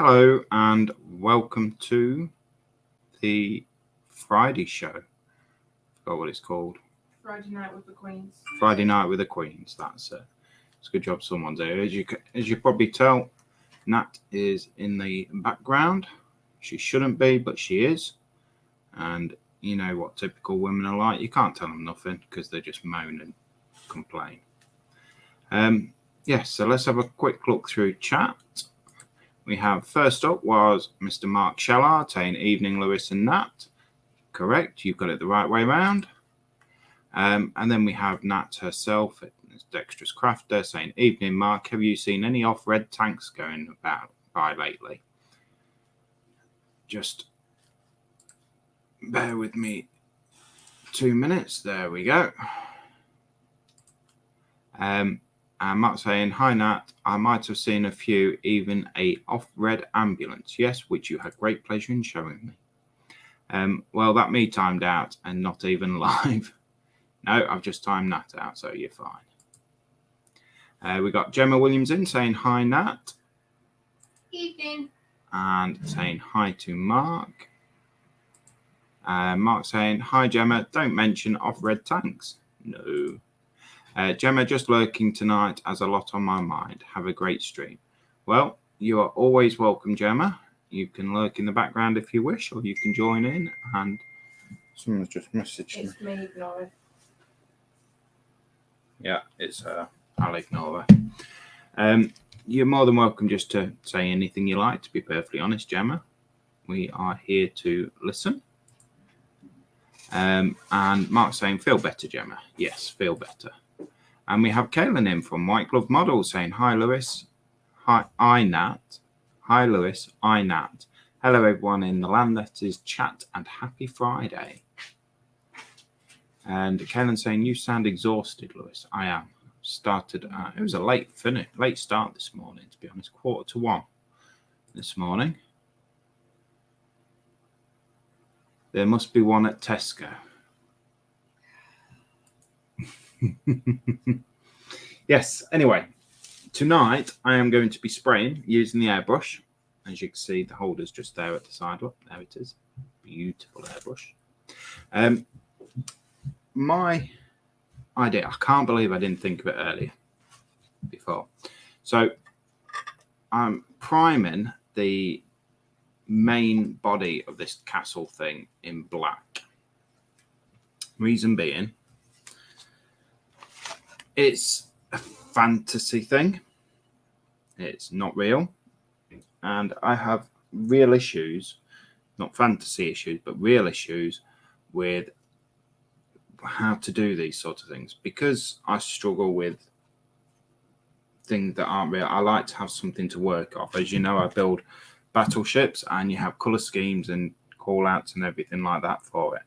Hello and welcome to the Friday show. Forgot what it's called. Friday Night with the Queens. Friday Night with the Queens. That's it. It's a good job someone's here. As you probably tell, Nat is in the background. She shouldn't be, but she is. And you know what typical women are like. You can't tell them nothing because they just moan and complain. Yes, so let's have a quick look through chat. We have first up was Mr. Mark Shallard saying evening, Lewis and Nat. Correct, you've got it the right way around. And then we have Nat herself, Dexterous Crafter, saying evening, Mark. Have you seen any off-red tanks going by lately? Just bear with me 2 minutes. There we go. And Matt saying, hi Nat, I might have seen a few, even a off-red ambulance. Yes, which you had great pleasure in showing me. Well, that me timed out and not even live. No, I've just timed that out, so you're fine. We got Gemma Williams in saying, hi Nat. Evening. And saying hi to Mark. Mark saying, hi Gemma, don't mention off-red tanks. No. Gemma, just lurking tonight, has a lot on my mind. Have a great stream. Well, you are always welcome, Gemma. You can lurk in the background if you wish, or you can join in. And someone's just messaged me. It's me, ignore it. Yeah, it's her. I'll ignore her. You're more than welcome just to say anything you like, to be perfectly honest, Gemma. We are here to listen. And Mark's saying, feel better, Gemma. Yes, feel better. And we have Kaylin in from White Glove Models saying, hi, Lewis. Hi, Nat. Hi, Lewis. I, Nat. Hello, everyone in the land that is chat, and happy Friday. And Kaylin saying, you sound exhausted, Lewis. I am. Started, it was a late start this morning, to be honest. 1:45 this morning. There must be one at Tesco. Yes, anyway, tonight I am going to be spraying using the airbrush. As you can see, the holder's just there at the side. Look, there it is. Beautiful airbrush. My idea, I can't believe I didn't think of it earlier before. So I'm priming the main body of this castle thing in black. Reason being, it's a fantasy thing. It's not real. And I have real issues, not fantasy issues, but real issues with how to do these sort of things. Because I struggle with things that aren't real, I like to have something to work off. As you know, I build battleships and you have colour schemes and call outs and everything like that for it.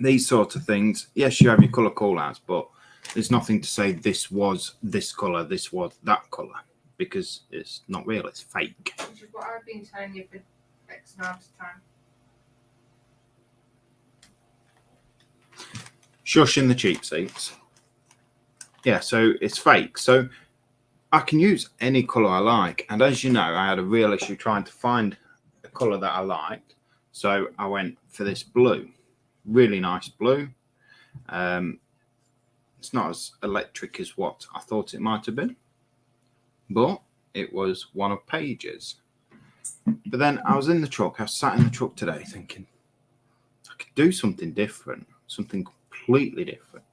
These sort of things, yes, you have your colour call outs, but there's nothing to say this was this colour, this was that colour, because it's not real, it's fake. Which is what I've been telling you for X amount of time. Shushing the cheap seats. Yeah, so it's fake. So I can use any colour I like. And as you know, I had a real issue trying to find a colour that I liked. So I went for this blue. Really nice blue. It's not as electric as what I thought it might have been. But it was one of Paige's. But then I was in the truck. I was sat in the truck today thinking, I could do something different. Something completely different.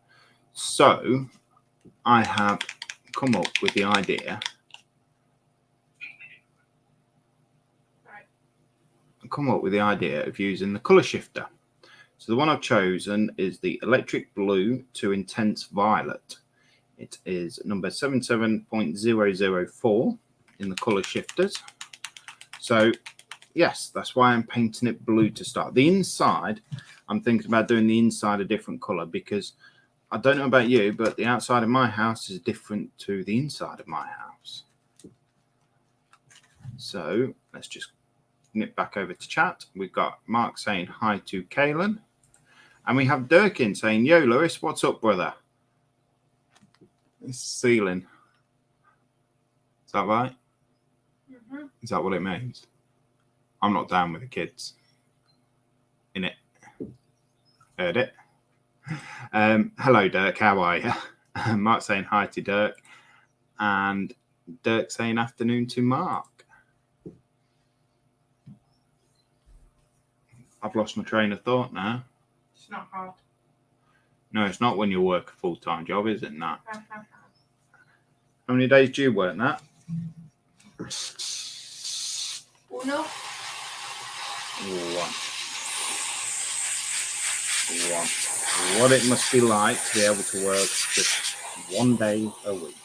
So I have come up with the idea. Of using the colour shifter. So the one I've chosen is the Electric Blue to Intense Violet. It is number 77.004 in the colour shifters. So yes, that's why I'm painting it blue to start. The inside, I'm thinking about doing the inside a different colour because I don't know about you, but the outside of my house is different to the inside of my house. So let's just nip back over to chat. We've got Mark saying hi to Kaylin. And we have Durkin saying, yo, Lewis, what's up, brother? It's ceiling. Is that right? Is that what it means? I'm not down with the kids. In it. Heard it. Hello, Dirk. How are you? Mark saying hi to Dirk. And Dirk saying afternoon to Mark. I've lost my train of thought now. It's not hard. No, it's not when you work a full-time job, is it? Not. How many days do you work, Nat? Uno. One. What it must be like to be able to work just one day a week.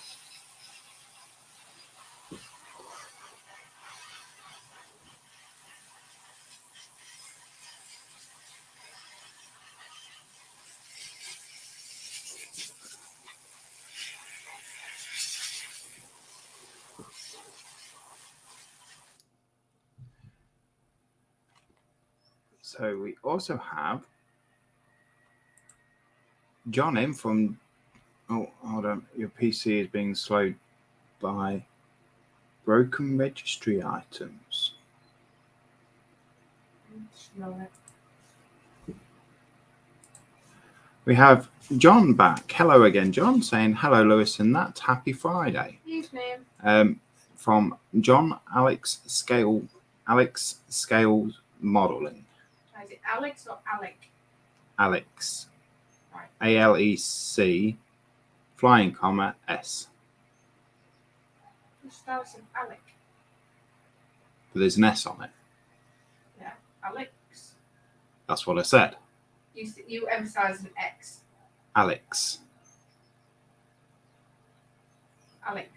So we also have John in from, oh, hold on, your PC is being slowed by broken registry items. We have John back. Hello again, John, saying hello, Lewis and Nat. Happy Friday. Evening. From John Alex Scales Modeling. Is it Alex or Alec? Alex. Right. ALEC flying comma S. It starts with Alec. But there's an S on it. Yeah, Alex. That's what I said. You emphasise an X. Alex. Alex.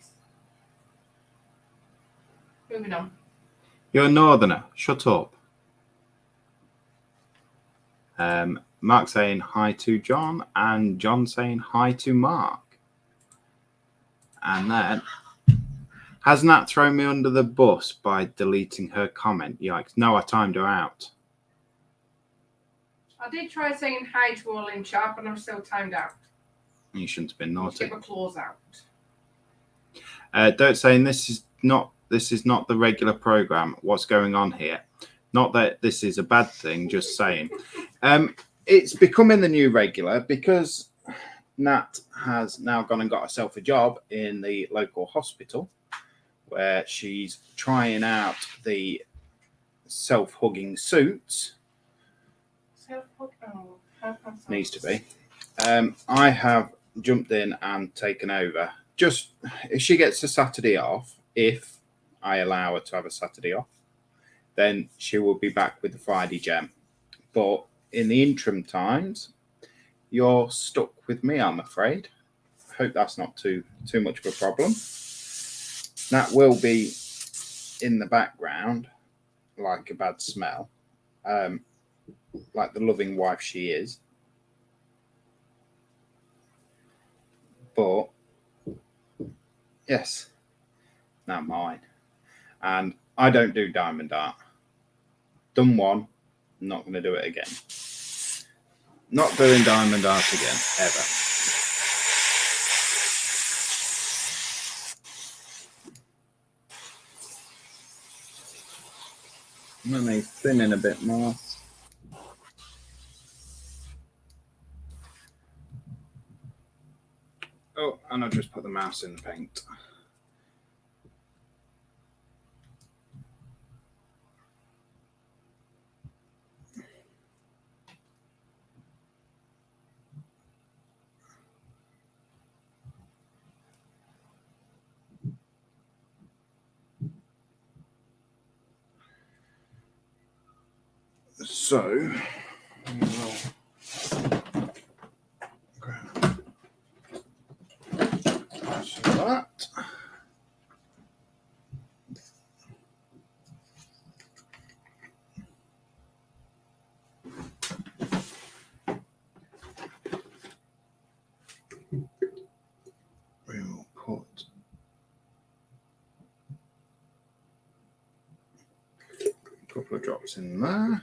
Moving on. You're a northerner. Shut up. Mark saying hi to John, and John saying hi to Mark. And then, has Nat thrown me under the bus by deleting her comment? Yikes. No, I timed her out. I did try saying hi to all in chat, but I'm still timed out. You shouldn't have been naughty. Get my claws out. Dirt saying this is not the regular program. What's going on here? Not that this is a bad thing, just saying. It's becoming the new regular because Nat has now gone and got herself a job in the local hospital where she's trying out the self-hugging suits. Needs to be. I have jumped in and taken over. Just if she gets a Saturday off, if I allow her to have a Saturday off, then she will be back with the Friday gem. But in the interim times, you're stuck with me, I'm afraid. I hope that's not too much of a problem. That will be in the background like a bad smell, like the loving wife she is. But yes, not mine. And I don't do diamond art. Done one, not going to do it again. Not doing diamond art again, ever. Let me thin in a bit more. Oh, and I'll just put the mouse in the paint. So, we will grab that. We will put a couple of drops in there.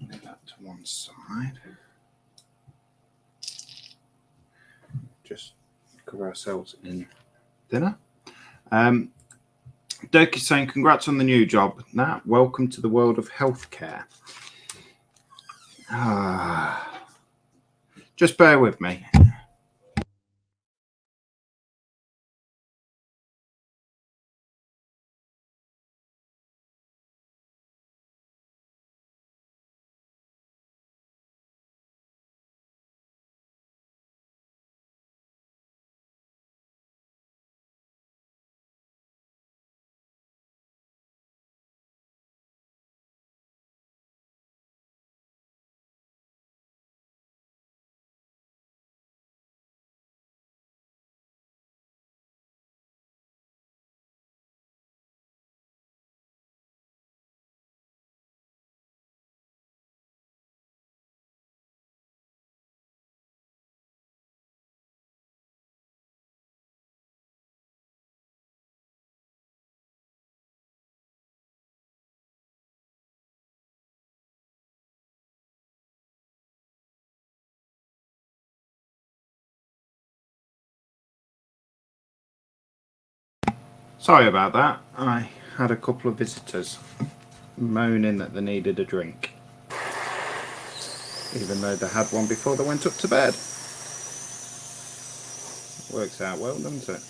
Lay that to one side. Just cover ourselves in dinner. Dirk is saying, congrats on the new job. Nat, welcome to the world of healthcare. Just bear with me. Sorry about that. I had a couple of visitors moaning that they needed a drink, even though they had one before they went up to bed. Works out well, doesn't it?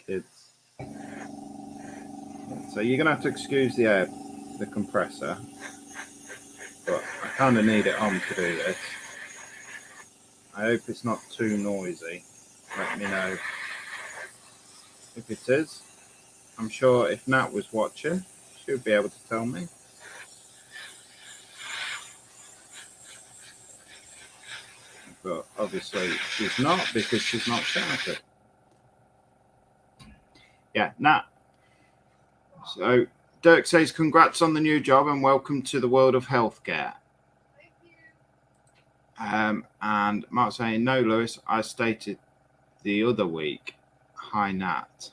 Kids. So you're going to have to excuse the compressor, but I kind of need it on to do this. I hope it's not too noisy. Let me know if it is. I'm sure if Nat was watching, she'll be able to tell me. But obviously she's not, because she's not shouted. Yeah, Nat. So Dirk says, congrats on the new job and welcome to the world of healthcare. Thank you. And Mark saying, no, Lewis, I stated the other week. Hi, Nat.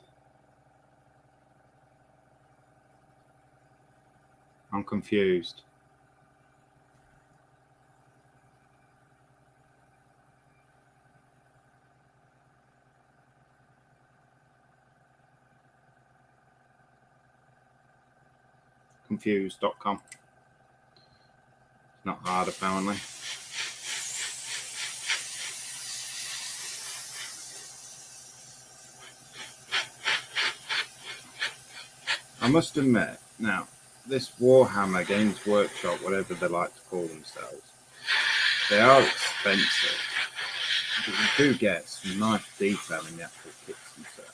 I'm confused. Confused.com. Not hard, apparently. I must admit, now, this Warhammer Games Workshop, whatever they like to call themselves, they are expensive. But you do get some nice detail in the actual kits themselves.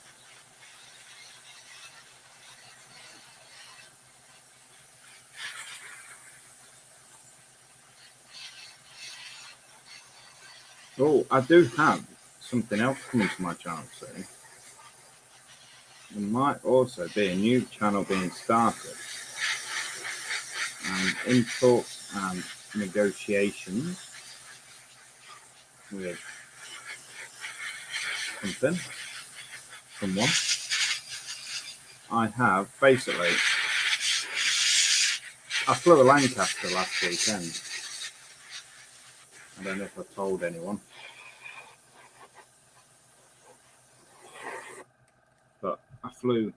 Oh, I do have something else coming to my channel soon. There might also be a new channel being started. And in talks and negotiations with someone, I have basically, I flew a Lancaster last weekend. I don't know if I told anyone, but I flew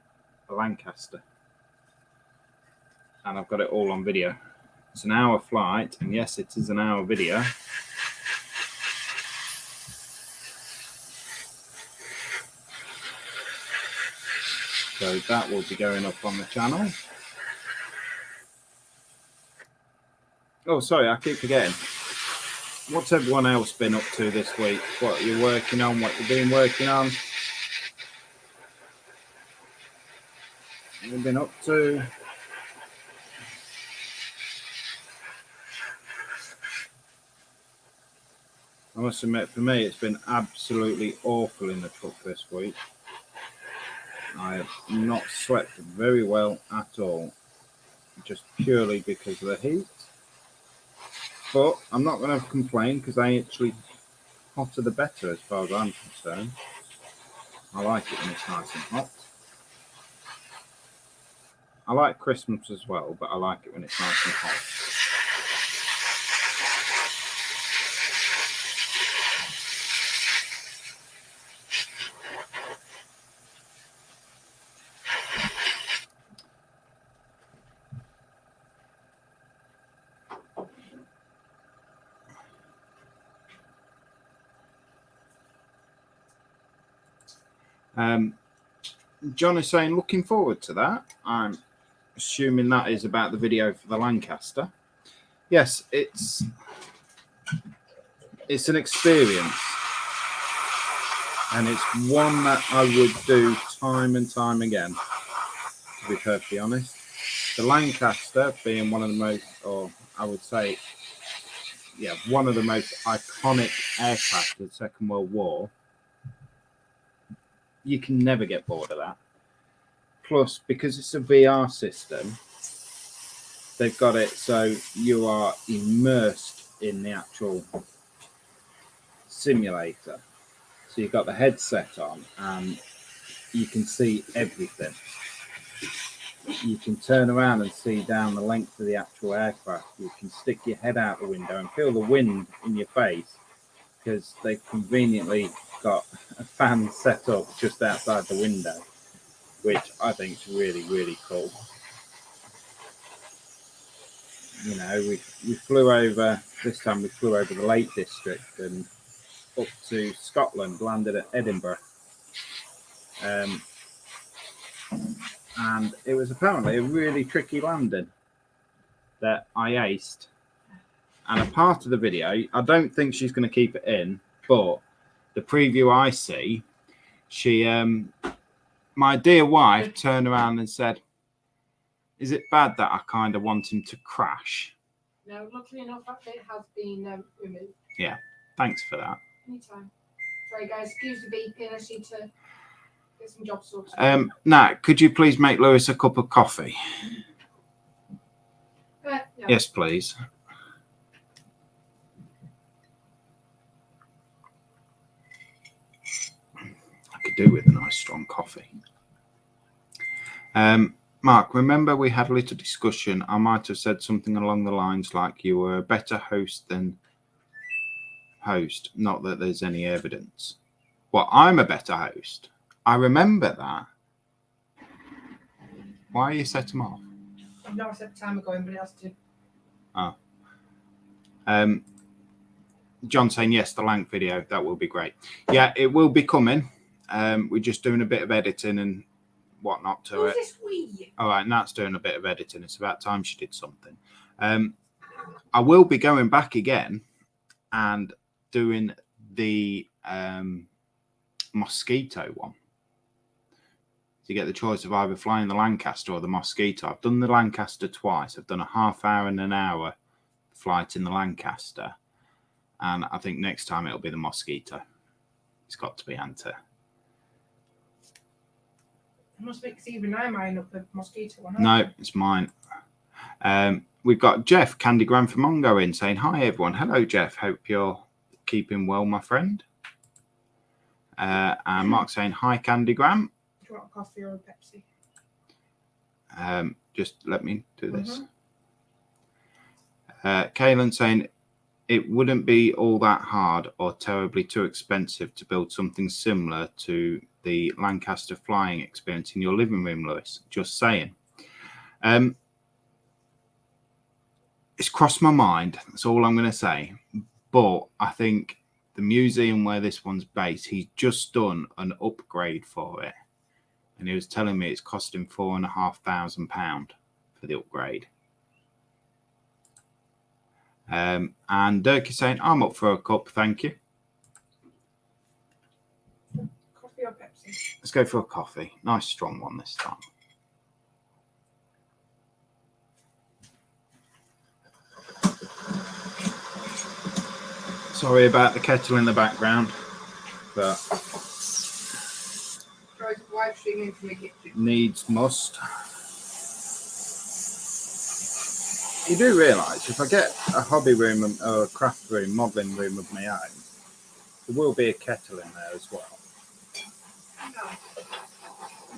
a Lancaster and I've got it all on video. It's an hour flight, and yes, it is an hour video. So that will be going up on the channel. Oh, sorry, I keep forgetting. What's everyone else been up to this week? What you're working on, what you've been working on? What you've been up to? I must admit, for me, it's been absolutely awful in the truck this week. I have not slept very well at all, just purely because of the heat. But I'm not going to complain, because I actually, hotter the better as far as I'm concerned. I like it when it's nice and hot. I like Christmas as well, but I like it when it's nice and hot. John is saying, looking forward to that. I'm assuming that is about the video for the Lancaster. Yes, it's an experience, and it's one that I would do time and time again, to be perfectly honest. The Lancaster being one of the most, or I would say, yeah, one of the most iconic aircraft of the Second World War. You can never get bored of that. Plus, because it's a VR system, they've got it so you are immersed in the actual simulator. So you've got the headset on and you can see everything. You can turn around and see down the length of the actual aircraft. You can stick your head out the window and feel the wind in your face, because they've conveniently got a fan set up just outside the window, which I think is really, really cool. You know, we flew over, this time we flew over the Lake District and up to Scotland, landed at Edinburgh. And it was apparently a really tricky landing that I aced. And a part of the video, I don't think she's going to keep it in, but the preview I see, she, my dear wife turned around and said, "Is it bad that I kind of want him to crash?" No, luckily enough, that bit has been removed. Yeah, thanks for that. Anytime. Sorry, guys, excuse the beeping. I just need to get some jobs sorted. Nat, could you please make Lewis a cup of coffee? Yeah. Yes, please. I could do with a nice strong coffee. Mark, remember we had a little discussion. I might have said something along the lines like you were a better host than host. Not that there's any evidence. Well, I'm a better host. I remember that. Why are you set them off? I've not set the timer going, but it has to. Oh. John saying yes, the Lanc video, that will be great. Yeah, it will be coming. We're just doing a bit of editing and whatnot to it. This wee? All right, Nat's doing a bit of editing. It's about time she did something. I will be going back again and doing the Mosquito one. You get the choice of either flying the Lancaster or the Mosquito. I've done the Lancaster twice. I've done a half hour and an hour flight in the Lancaster. And I think next time it'll be the Mosquito. It's got to be Anta. I must make even now mine up the Mosquito one. No, it's mine. We've got Jeff Candygram from Mongo in saying, "Hi everyone." Hello, Jeff. Hope you're keeping well, my friend. And Mark saying, "Hi, Candygram." Do you want a coffee or a Pepsi? Just let me do this. Kaylin saying, "It wouldn't be all that hard or terribly too expensive to build something similar to the Lancaster flying experience in your living room, Lewis. Just saying." It's crossed my mind. That's all I'm going to say. But I think the museum where this one's based, he's just done an upgrade for it. And he was telling me it's costing £4,500 for the upgrade. And Dirk is saying, "I'm up for a cup, thank you." Coffee or Pepsi? Let's go for a coffee. Nice strong one this time. Sorry about the kettle in the background, but needs must. You do realise if I get a hobby room or a craft room, modelling room of my own, there will be a kettle in there as well.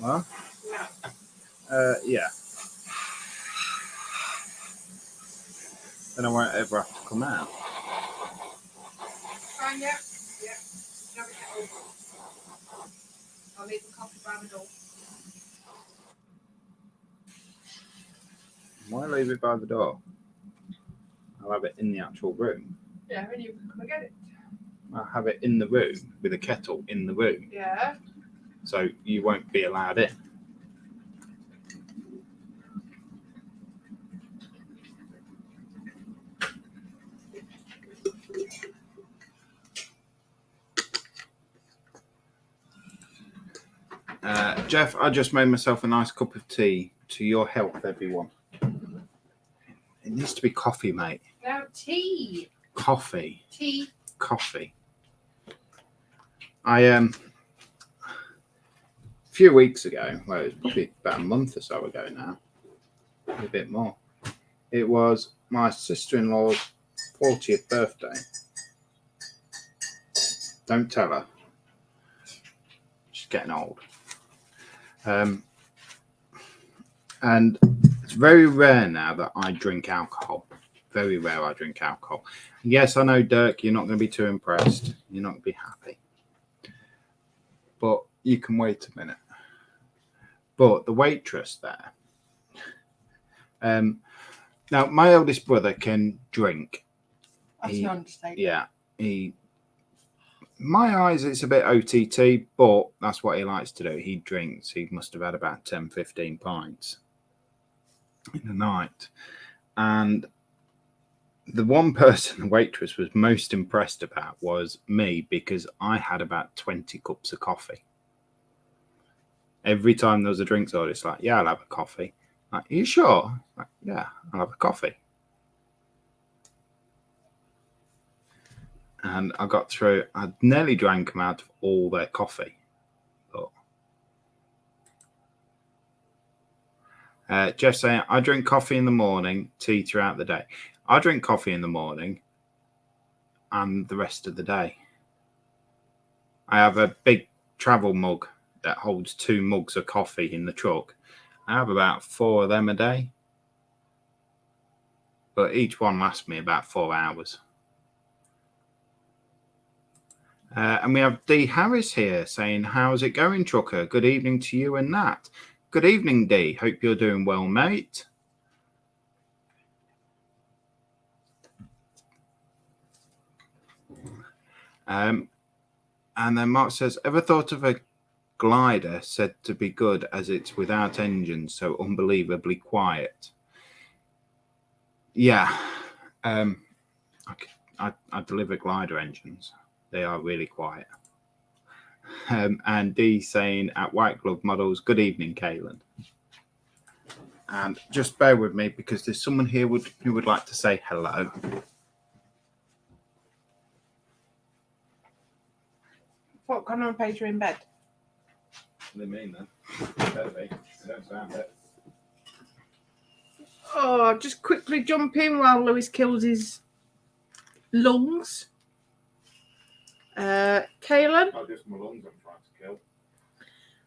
No. Well, No. yeah. Then I won't ever have to come out. Fine, yeah. Yeah. Never get over. I'll leave the coffee by the door. Why leave it by the door? I'll have it in the actual room. Yeah, and you can come and get it. I'll have it in the room with a kettle in the room. Yeah. so you won't be allowed in. Jeff, I just made myself a nice cup of tea. To your health, everyone. It needs to be coffee, mate. No, tea. Coffee. Tea. Coffee. A few weeks ago, well, it was probably about a month or so ago now, a bit more. It was my sister-in-law's 40th birthday. Don't tell her. She's getting old. And it's very rare now that I drink alcohol. Very rare I drink alcohol. Yes, I know, Dirk, you're not going to be too impressed. You're not going to be happy. But you can wait a minute. But the waitress there. Now, my eldest brother can drink. That's an understatement. Yeah. My eyes, it's a bit OTT, but that's what he likes to do. He drinks. He must have had about 10, 15 pints in a night. And the one person the waitress was most impressed about was me, because I had about 20 cups of coffee. Every time there was a drinks order, it's like, yeah, I'll have a coffee. Like, are you sure? Like, yeah, I'll have a coffee. And I got through, I nearly drank them out of all their coffee. But Jeff saying, I drink coffee in the morning, tea throughout the day. I drink coffee in the morning and the rest of the day. I have a big travel mug that holds 2 mugs of coffee in the truck. I have about 4 of them a day. But each one lasts me about 4 hours. And we have D. Harris here saying, how's it going, Trucker? Good evening to you and Nat. Good evening, D. Hope you're doing well, mate. And then Mark says, ever thought of a glider said to be good as it's without engines, so unbelievably quiet? Yeah. I deliver glider engines. They are really quiet. And D saying at White Glove Models, good evening, Kaylin. And just bear with me because there's someone here who would like to say hello. What kind of page are in bed? What do you mean then? Better be. They don't sound it. Oh, just quickly jump in while Lewis kills his lungs. Kaylin? Not just my lungs I'm trying to kill.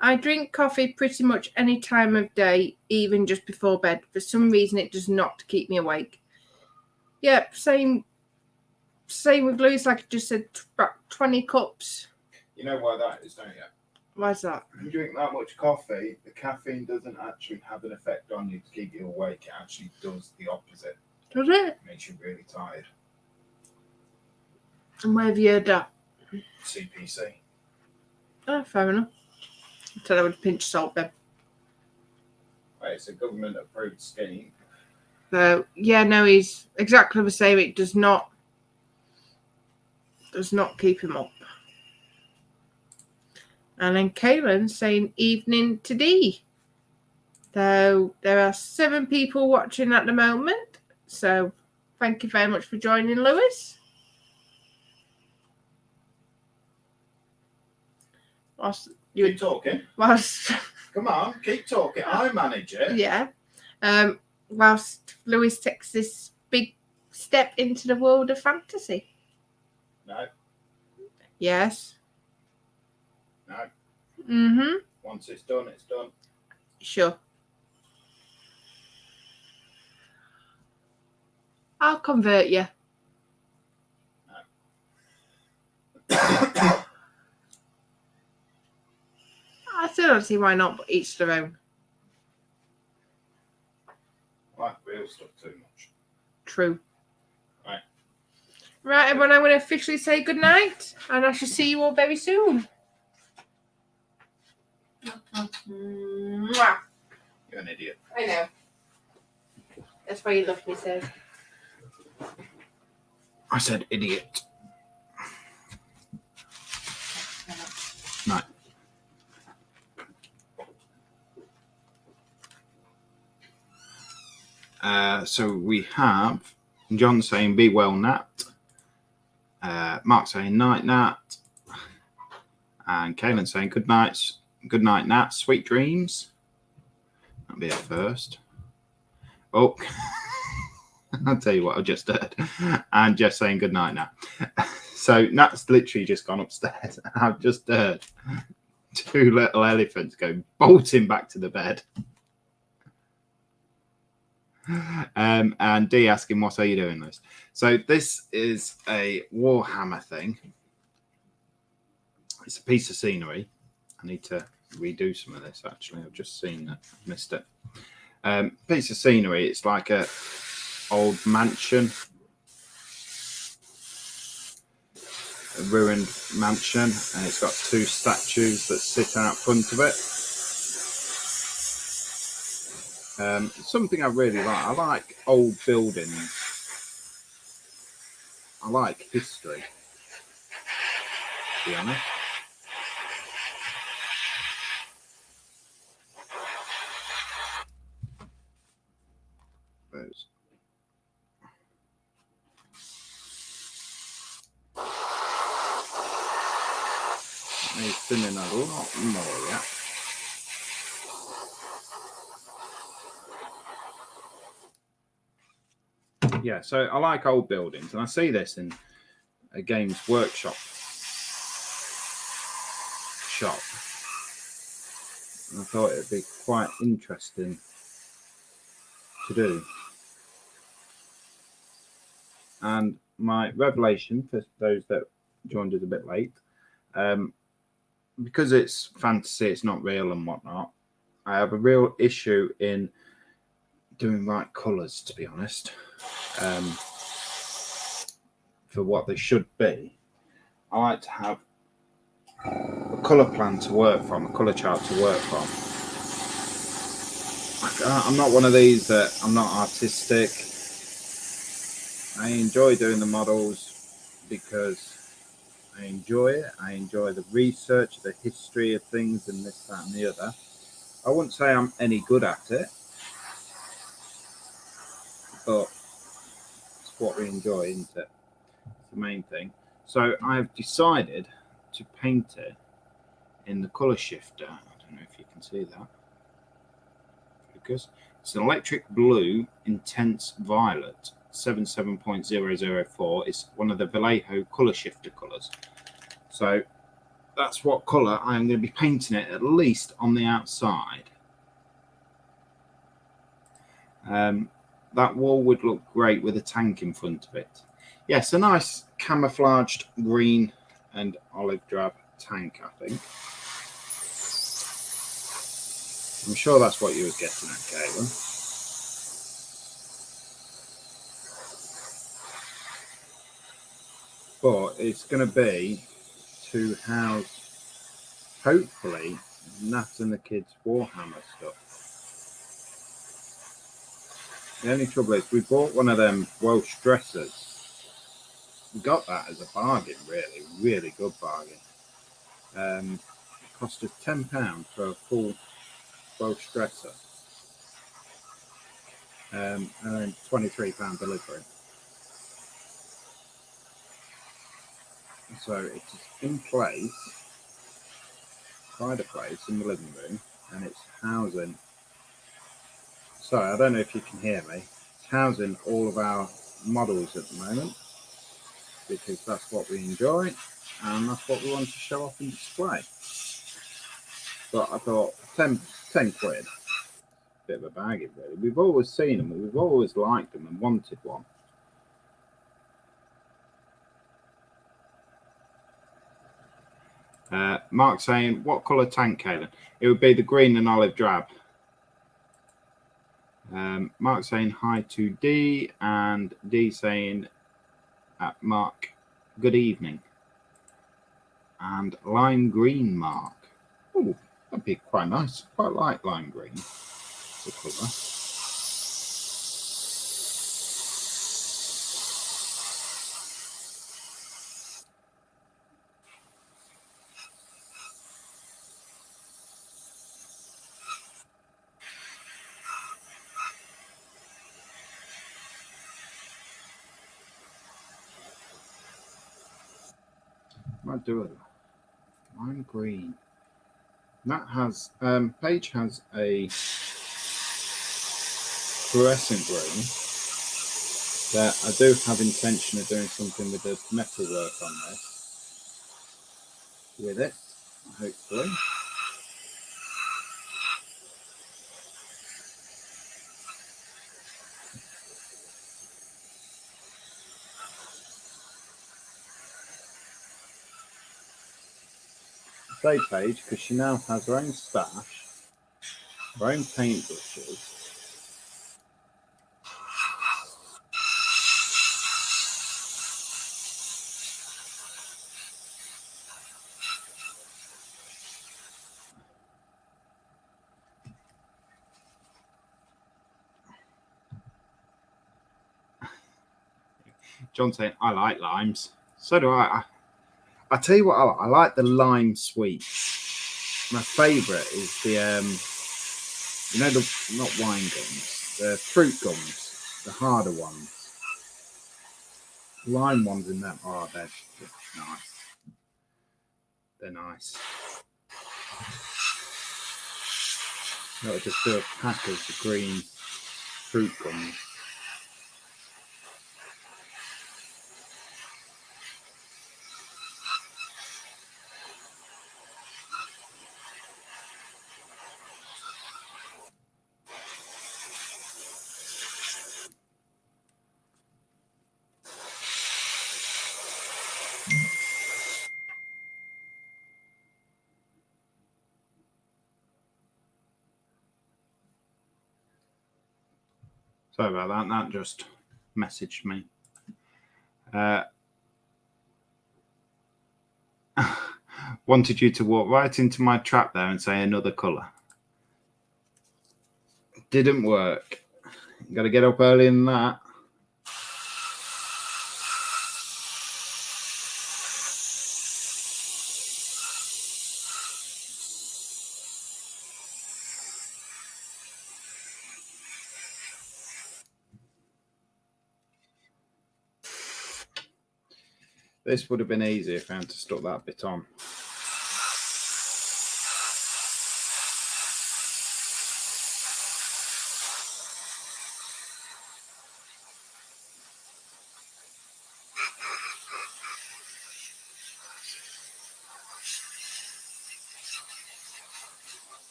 I drink coffee pretty much any time of day, even just before bed. For some reason, it does not keep me awake. Yep, same with Lewis. Like I just said, about 20 cups. You know why that is, don't you? Why's that? When you drink that much coffee, the caffeine doesn't actually have an effect on you to keep you awake. It actually does the opposite. Does it? It makes you really tired. And where have you heard that? CPC. Oh, fair enough. I said I would pinch salt then. Right, it's a government-approved scheme. So yeah, no, he's exactly the same. It does not keep him up. And then Kaylin saying evening to D. So there are 7 people watching at the moment. So thank you very much for joining, Lewis. Keep talking. Come on, keep talking. I manage it. Yeah. Whilst Lewis takes this big step into the world of fantasy. No. Yes. No. Mm-hmm. Once it's done, it's done. Sure. I'll convert you. No. I still don't see why not, but each their own. I like real stuff too much. True. Right. Right, everyone, I'm going to officially say goodnight, and I shall see you all very soon. Mwah. You're an idiot. I know. That's why you love me so. I said idiot. Right. So we have John saying be well, Nat. Mark saying night, Nat. And Kaylin saying good night, Nat. Sweet dreams. That'll be our first. Oh, I'll tell you what I just heard. And Jeff saying good night, Nat. So Nat's literally just gone upstairs. I've just heard two little elephants go bolting back to the bed. And Dee asking, what are you doing, Liz? So this is a warhammer thing. It's a piece of scenery. I need to redo some of this, actually. I've just seen that. I've missed it. Piece of scenery. It's like a old mansion. A ruined mansion. And it's got two statues that sit out front of it. Something I really like. I like old buildings. I like history, to be honest. He's spinning a lot more, yeah. Yeah, so I like old buildings, and I see this in a Games Workshop shop. And I thought it'd be quite interesting to do. And my revelation, for those that joined us a bit late, because it's fantasy, it's not real and whatnot, I have a real issue in doing right colours, to be honest, for what they should be. I like to have a colour plan to work from, a colour chart to work from. I'm not one of these that I'm not artistic. I enjoy doing the models because I enjoy it. I enjoy the research, the history of things and this, that and the other. I wouldn't say I'm any good at it, but it's what we enjoy, isn't it? It's the main thing. So I've decided to paint it in the colour shifter. I don't know if you can see that. Focus. It's an electric blue intense violet 77.004. It's one of the Vallejo colour shifter colours. So that's what colour I'm going to be painting it, at least on the outside. That wall would look great with a tank in front of it. Yes, a nice camouflaged green and olive drab tank, I think. I'm sure that's what you were getting at, Caitlin. But it's going to be to house, hopefully, Nat and the kids' Warhammer stuff. The only trouble is we bought one of them Welsh dressers. We got that as a bargain, really good bargain. It cost us £10 for a full Welsh dresser. And then £23 delivery. So it's in place, fireplace in the living room, and it's housing. Sorry, I don't know if you can hear me. It's housing all of our models at the moment because that's what we enjoy and that's what we want to show off and display. But I thought 10 quid, bit of a bargain really. We've always seen them, we've always liked them and wanted one. Mark saying, what colour tank, Caitlin? It would be the green and olive drab. Mark saying hi to D, and D saying, Mark, good evening. And lime green, Mark. Ooh, That'd be quite nice. Quite like lime green as a colour. Might do it. Lime green. That has Paige has a fluorescent green that I do have intention of doing something with the metal work on this. With it, hopefully. Say Paige, because she now has her own stash, her own paintbrushes. John saying, I like limes. So do I. I tell you what, I like the lime sweets. My favourite is the, you know, the not wine gums, the fruit gums, the harder ones. Lime ones in them, oh, they're nice. They're nice. I'll just do a pack of the green fruit gums. Sorry about that. That just messaged me. Wanted you to walk right into my trap there and say another colour. Didn't work. Got to get up early than that. This would have been easy if I had to stuck that bit on.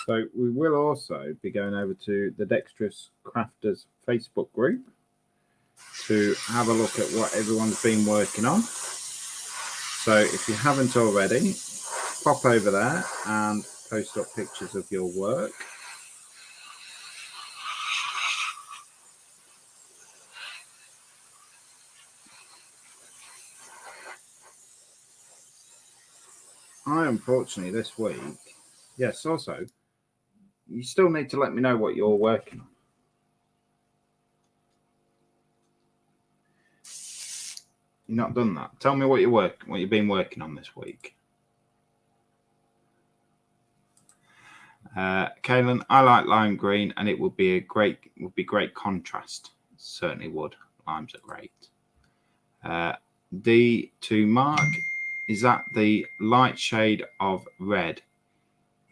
So we will also be going over to the Dexterous Crafters Facebook group to have a look at what everyone's been working on. So if you haven't already, pop over there and post up pictures of your work. I unfortunately this week, yes, also, you still need to let me know what you're working on. You've not done that. Tell me what you've been working on this week. Kaylin, I like lime green, and it would be great contrast. Certainly would. Limes are great. D to Mark, is that the light shade of red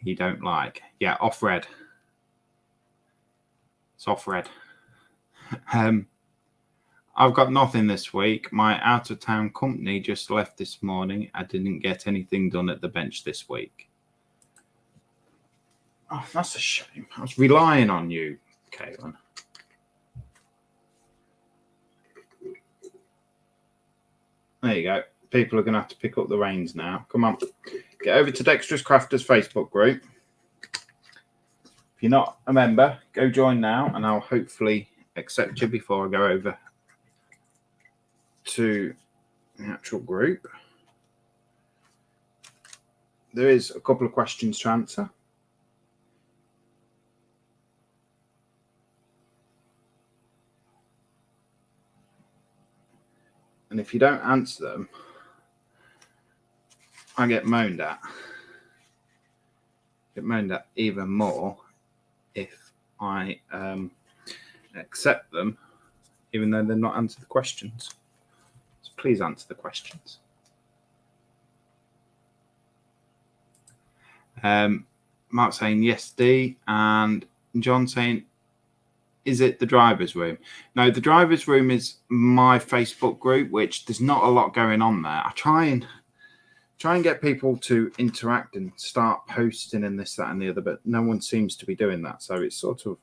you don't like? Yeah, off red. It's off red. I've got nothing this week. My out-of-town company just left this morning. I didn't get anything done at the bench this week. Oh, that's a shame. I was relying on you, Caitlin. There you go. People are going to have to pick up the reins now. Come on. Get over to Dexterous Crafters Facebook group. If you're not a member, go join now, and I'll hopefully accept you before I go over to the actual group. There is a couple of questions to answer. And if you don't answer them, I get moaned at. Get moaned at even more if I accept them, even though they're not answered the questions. So please answer the questions. Mark saying yes, D, and John saying, is it the driver's room? No, the driver's room is my Facebook group, which there's not a lot going on there. I try and get people to interact and start posting and this, that, and the other, but no one seems to be doing that. So it's sort of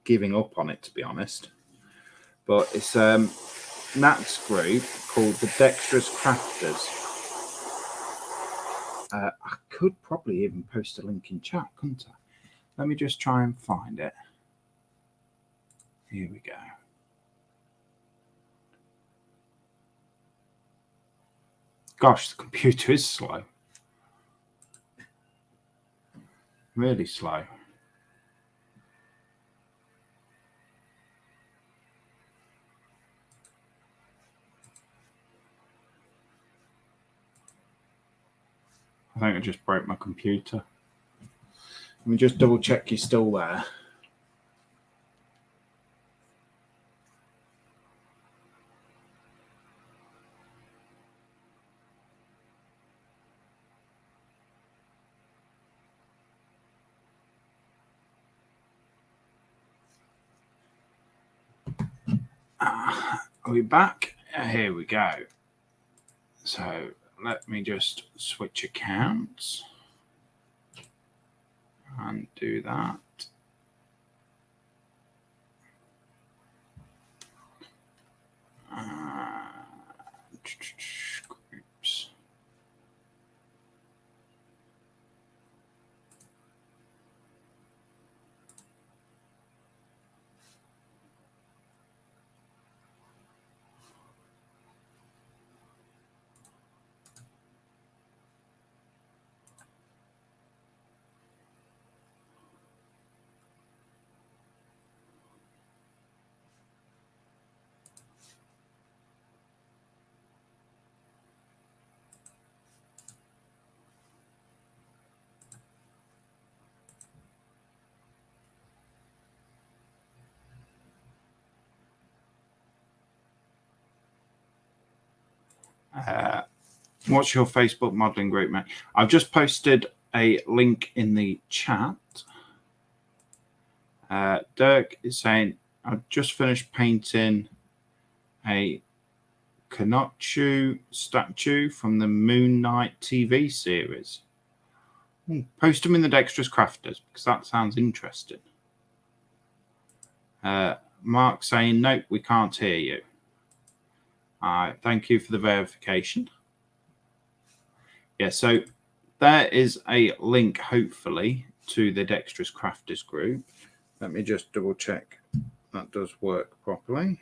giving up on it, to be honest. But it's Nat's group called the Dexterous Crafters. I could probably even post a link in chat, couldn't I? Let me just try and find it. Here we go. Gosh, the computer is slow. Really slow. I think I just broke my computer. Let me just double check you're still there. Are we back? Here we go. So let me just switch accounts and do that. Groups. What's your Facebook modeling group, mate? I've just posted a link in the chat. Dirk is saying, I've just finished painting a Kanochu statue from the Moon Knight TV series. Post them in the Dexterous Crafters because that sounds interesting. Mark saying, nope, we can't hear you. Thank you for the verification. Yeah, so there is a link, hopefully, to the Dexterous Crafters group. Let me just double check that does work properly.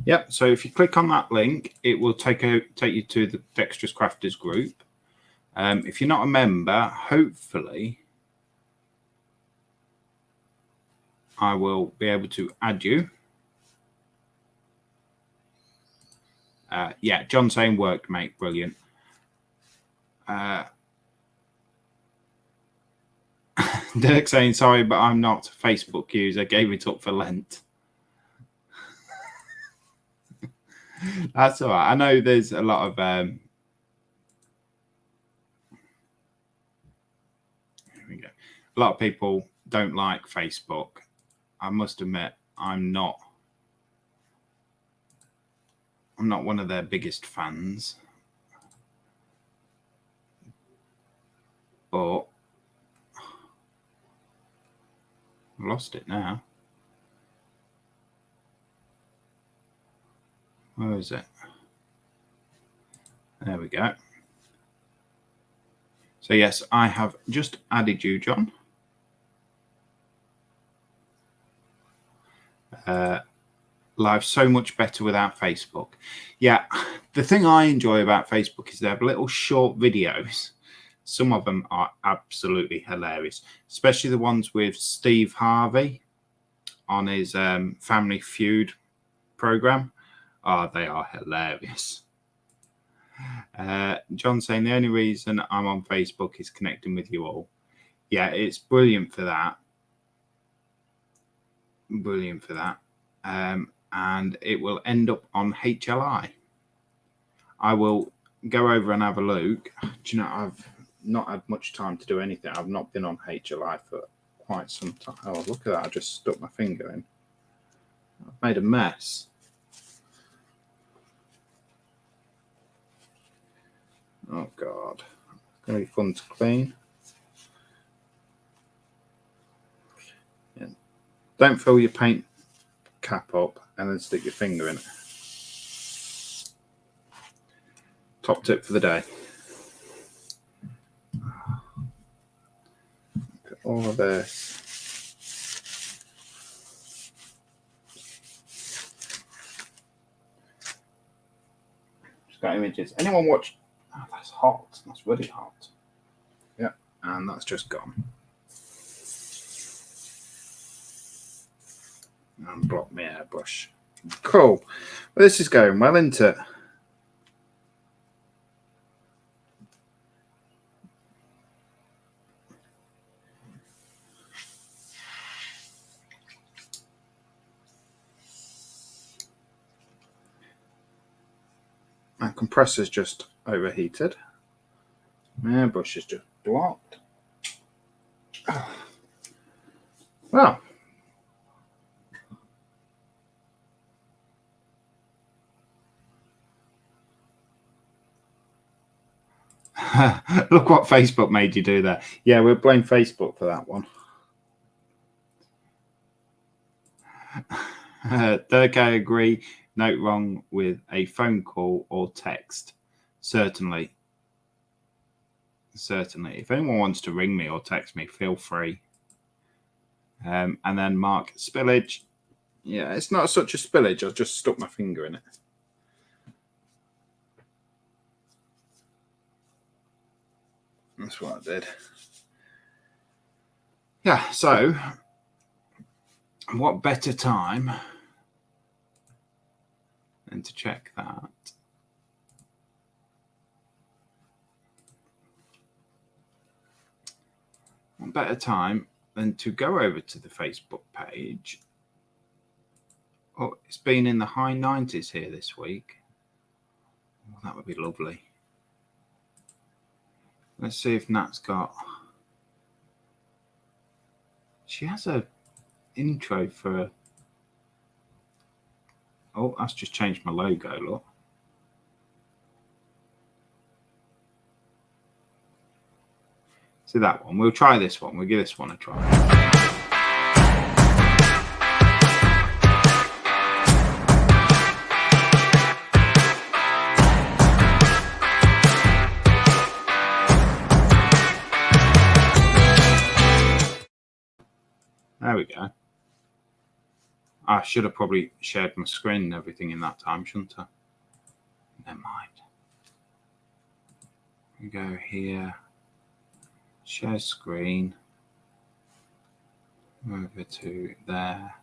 Yep, so if you click on that link, it will take you to the Dexterous Crafters group. If you're not a member, hopefully I will be able to add you. Yeah, John saying worked, mate. Brilliant. Dirk saying, sorry, but I'm not a Facebook user. Gave it up for Lent. That's all right. I know there's a lot of... here we go. A lot of people don't like Facebook. I must admit, I'm not one of their biggest fans. But I've lost it now. Where is it? There we go. So yes, I have just added you, John. life so much better without Facebook. Yeah, the thing I enjoy about Facebook is they have little short videos. Some of them are absolutely hilarious, especially the ones with Steve Harvey on his Family Feud program. Oh, they are hilarious. John saying the only reason I'm on Facebook is connecting with you all. Yeah, it's brilliant for that. Brilliant for that. And it will end up on HLI. I will go over and have a look. Do you know, I've not had much time to do anything. I've not been on HLI for quite some time. Oh, look at that. I just stuck my finger in. I've made a mess. Oh, God. It's going to be fun to clean. Yeah. Don't fill your paint cap up and then stick your finger in it. Top tip for the day. Look at all of this. Just got images. Anyone watch? Oh, that's hot. That's really hot. Yeah, and that's just gone. And block my airbrush. Cool. Well, this is going well, isn't it? My compressor's just overheated. My airbrush is just blocked. Well. Look what Facebook made you do there. Yeah, we'll blame Facebook for that one. Dirk, I agree. Note wrong with a phone call or text. Certainly. Certainly. If anyone wants to ring me or text me, feel free. And then Mark, spillage. Yeah, it's not such a spillage. I just stuck my finger in it. That's what I did. Yeah, so what better time than to check that? What better time than to go over to the Facebook page? Oh, it's been in the high 90s here this week. Oh, that would be lovely. Let's see if Nat's got... She has a intro for... Oh, that's just changed my logo, look. See that one? We'll try this one. We'll give this one a try. There we go. I should have probably shared my screen and everything in that time, shouldn't I? Never mind. We go here. Share screen. Over to there.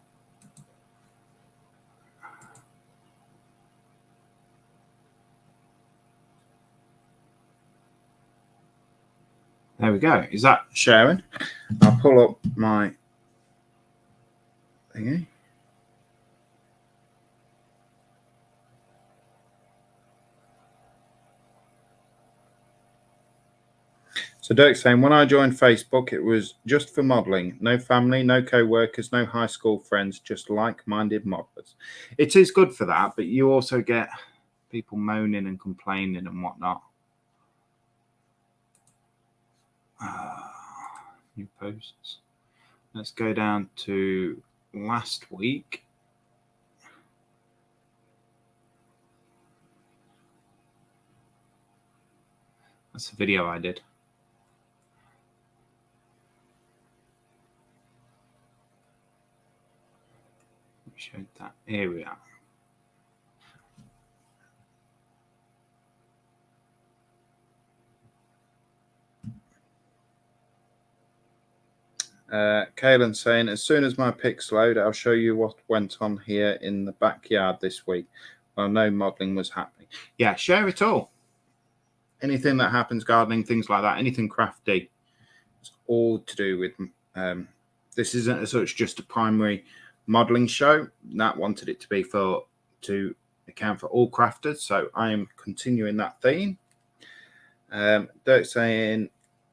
There we go. Is that sharing? I'll pull up my thingy. So Dirk's saying, when I joined Facebook, it was just for modelling. No family, no co-workers, no high school friends, just like-minded modelers. It is good for that, but you also get people moaning and complaining and whatnot. New posts. Let's go down to last week. That's the video I did. showed that area. Kaelan saying, as soon as my pics load, I'll show you what went on here in the backyard this week. Well, no modelling was happening. Yeah, share it all. Anything that happens, gardening, things like that, anything crafty, it's all to do with. This isn't as such just a primary modelling show. Nat wanted it to be to account for all crafters, so I am continuing that theme. Dirk saying,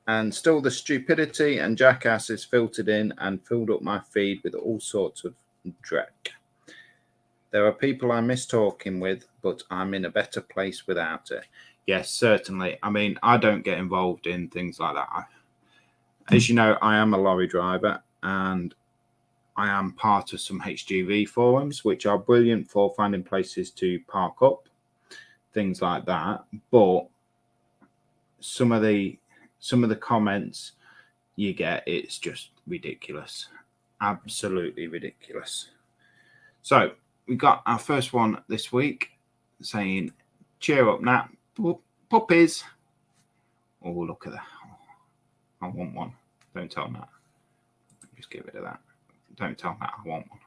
and still the stupidity and jackass is filtered in and filled up my feed with all sorts of dreck. There are people I miss talking with, but I'm in a better place without it. Yes, certainly. I mean, I don't get involved in things like that. As you know, I am a lorry driver and I am part of some HGV forums, which are brilliant for finding places to park up, things like that. But some of the comments you get, it's just ridiculous. Absolutely ridiculous. So we got our first one this week saying, cheer up, Nat. Puppies. Oh, look at that. I want one. Don't tell Nat. Just get rid of that. Don't tell Nat I want one.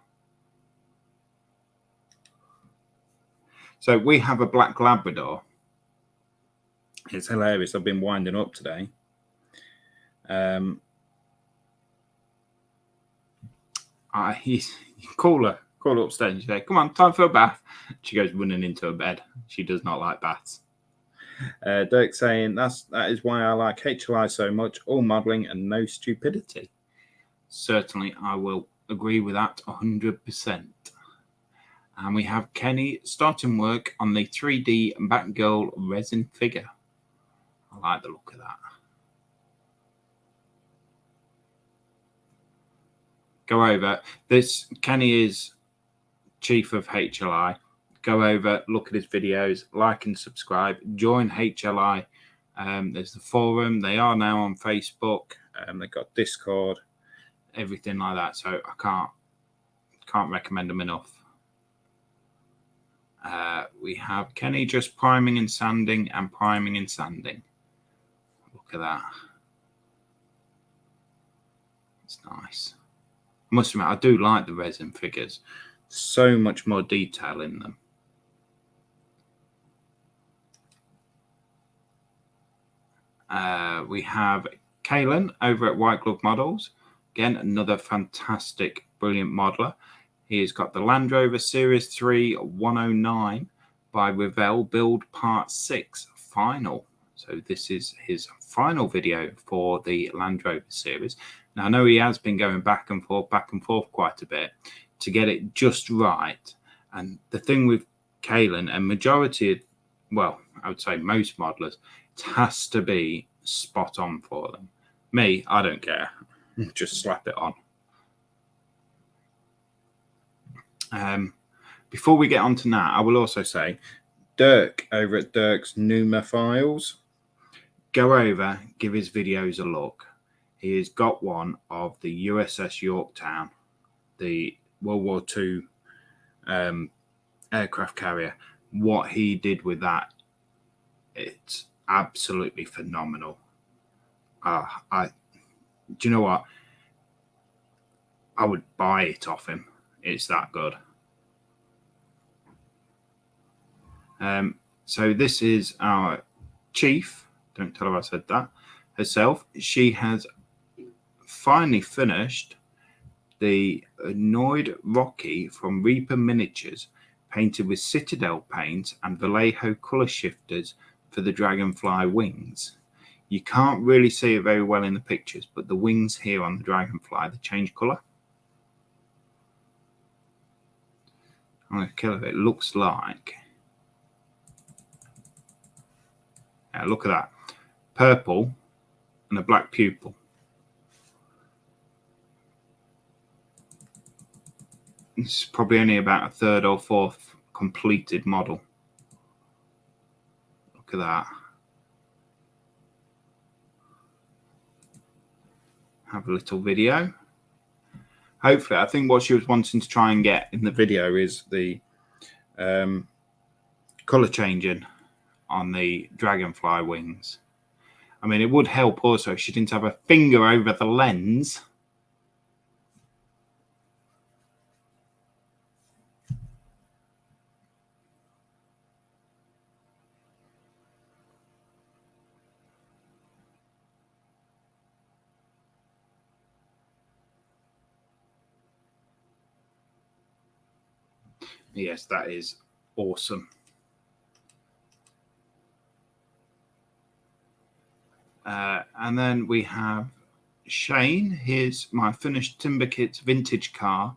So we have a black Labrador. It's hilarious. I've been winding up today. He's call her upstairs and say, come on, time for a bath. She goes running into her bed. She does not like baths. Dirk saying, that is why I like HLI so much, all modelling and no stupidity. Certainly, I will agree with that 100%. And we have Kenny starting work on the 3D Batgirl resin figure. I like the look of that. Go over. This Kenny is chief of HLI. Go over, look at his videos, like and subscribe. Join HLI. There's the forum. They are now on Facebook. They've got Discord, everything like that. So I can't recommend them enough. We have Kenny just priming and sanding and priming and sanding. Look at that. It's nice. I must admit, I do like the resin figures. So much more detail in them. We have Kaelan over at White Glove Models. Again, another fantastic, brilliant modeler. He's got the Land Rover Series 3 109 by Revell Build Part 6 Final. So this is his final video for the Land Rover series. Now, I know he has been going back and forth quite a bit to get it just right. And the thing with Kaelan and majority of, well, I would say most modelers, it has to be spot on for them. Me, I don't care. Just slap it on. Before we get on to that, I will also say, Dirk over at Dirk's Numa Files, go over, give his videos a look. He has got one of the USS Yorktown, the World War II aircraft carrier. What he did with that, it's absolutely phenomenal. Do you know what? I would buy it off him. It's that good. So this is our chief. Don't tell her I said that. Herself. She has finally finished the Annoyed Rocky from Reaper Miniatures, painted with Citadel paints and Vallejo colour shifters for the Dragonfly wings. You can't really see it very well in the pictures, but the wings here on the Dragonfly, they change colour. I'm going to kill it. It looks like... Yeah, look at that. Purple and a black pupil. It's probably only about a third or fourth completed model. Look at that. Have a little video. hopefully, I think what she was wanting to try and get in the video is the colour changing on the dragonfly wings. I mean, it would help also if she didn't have a finger over the lens. Yes, that is awesome. And then we have Shane. Here's my finished timber kits vintage car.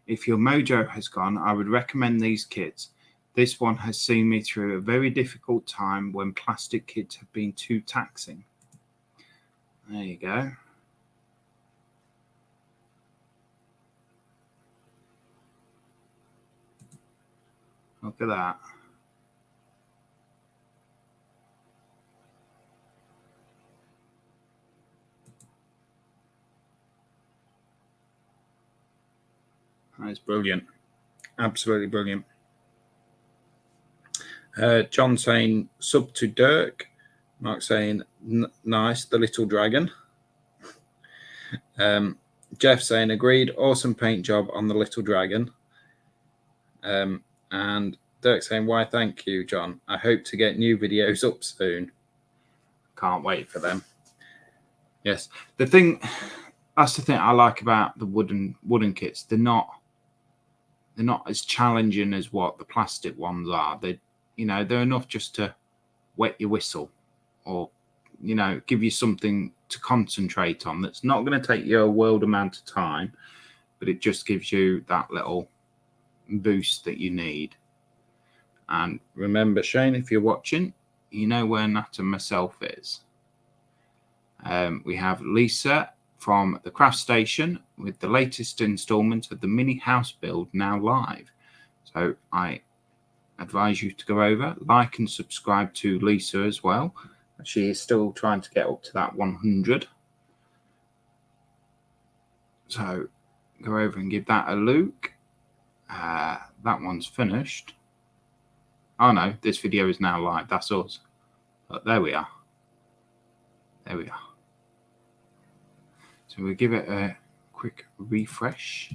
If your mojo has gone, I would recommend these kits. This one has seen me through a very difficult time when plastic kits have been too taxing. There you go. Look at that. That's brilliant. Absolutely brilliant. John saying sub to Dirk. Mark saying nice, the little dragon. Jeff saying agreed, awesome paint job on the little dragon. And Dirk saying why thank you, John. I hope to get new videos up soon. Can't wait for them. Yes, that's the thing I like about the wooden kits. They're not as challenging as what the plastic ones are. They're enough just to wet your whistle, or give you something to concentrate on. That's not going to take you a world amount of time, but it just gives you that little boost that you need. And remember, Shane, if you're watching, you know where Nat and myself is. We have Lisa from the Craft Station with the latest installment of the mini house build now live. So I advise you to go over, like and subscribe to Lisa as well. She is still trying to get up to that 100. So go over and give that a look. That one's finished. Oh no, this video is now live. That's us. But there we are. There we are. So we'll give it a quick refresh.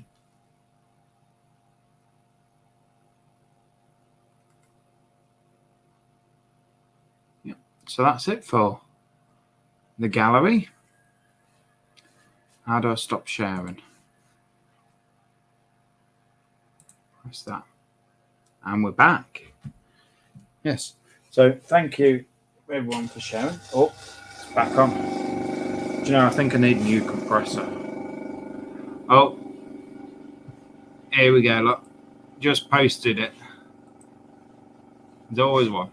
Yep. So that's it for the gallery. How do I stop sharing? Press that. And we're back. Yes. So thank you everyone for sharing. Oh, it's back on. Do you know, I think I need a new compressor. Oh, here we go. Look, just posted it. There's always one.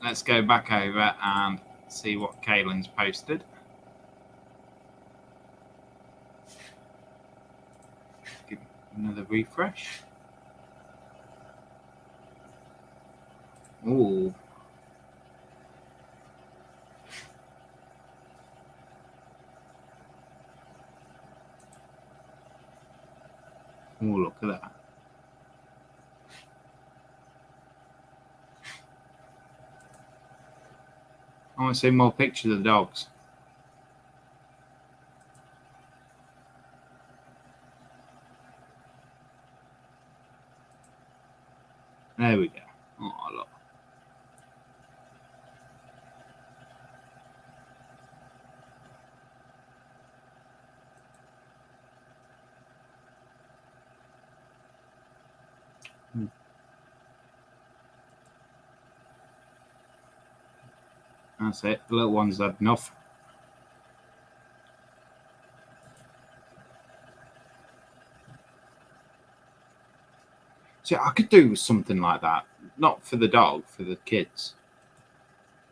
Let's go back over and see what Kaylin's posted. Give it another refresh. Ooh. Oh, look at that. I want to see more pictures of the dogs. There we go. Oh, look. That's it. The little ones had enough. See, I could do something like that. Not for the dog, for the kids.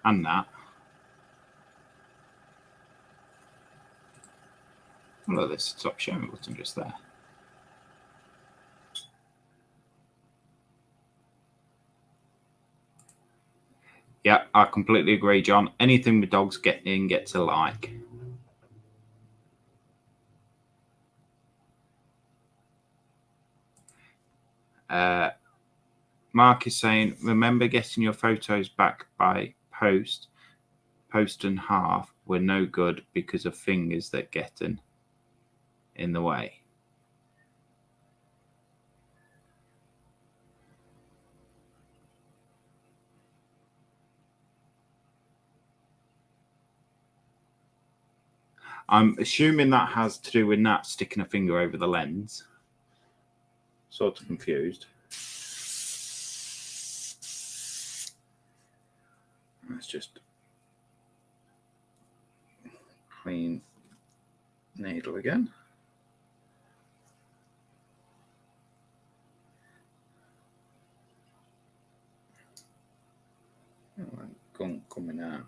And that. Look at this stop sharing button just there. Yeah, I completely agree, John. Anything with dogs gets a like. Mark is saying, remember getting your photos back by post and half were no good because of fingers that get in the way. I'm assuming that has to do with Nat sticking a finger over the lens. Sort of confused. Let's just clean needle again. Oh, gunk coming out.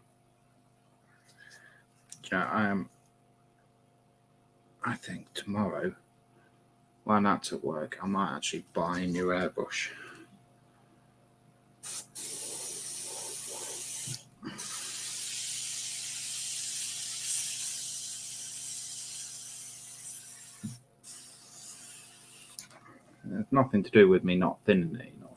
Yeah, I think tomorrow, while Nat's at work, I might actually buy a new airbrush. It's nothing to do with me not thinning it enough.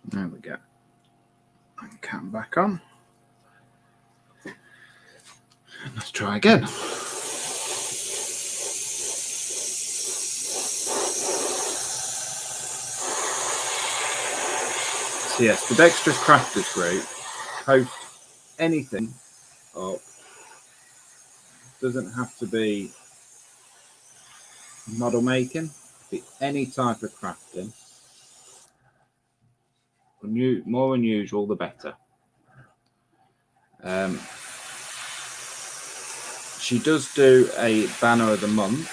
There we go. And cam back on. Let's try again. So yes, the Dexterous Crafters group post anything up. Doesn't have to be model making, be any type of crafting. More unusual, the better. She does do a banner of the month.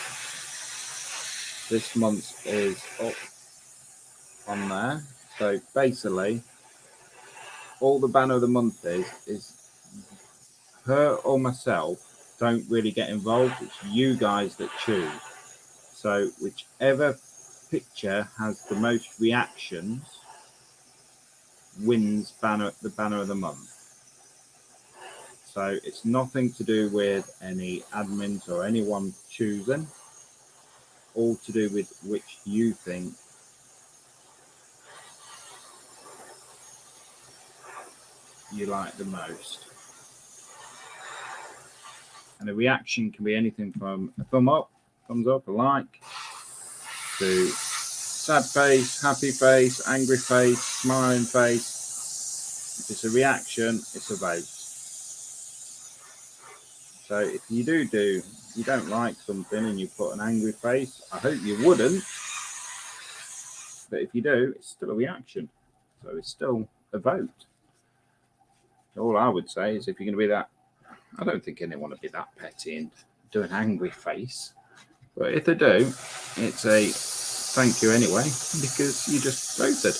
This month is up on there. So basically, all the banner of the month is her or myself don't really get involved. It's you guys that choose. So whichever picture has the most reactions wins the banner of the month. So it's nothing to do with any admins or anyone choosing. All to do with which you think you like the most. And a reaction can be anything from a thumbs up, a like, to sad face, happy face, angry face, smiling face. If it's a reaction, it's a vote. So if you you don't like something and you put an angry face, I hope you wouldn't. But if you do, it's still a reaction. So it's still a vote. All I would say is if you're going to be that, I don't think anyone would be that petty and do an angry face. But if they do, it's a thank you anyway, because you just voted.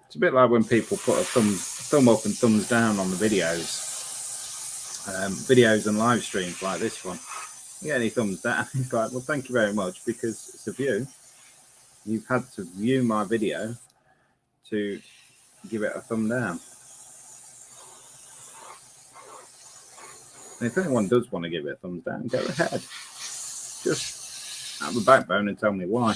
It's a bit like when people put a thumb up and thumbs down on the videos. Videos and live streams like this one. You get any thumbs down, it's like, well, thank you very much, because it's a view. You've had to view my video to give it a thumb down. And if anyone does want to give it a thumbs down, go ahead. Just have a backbone and tell me why.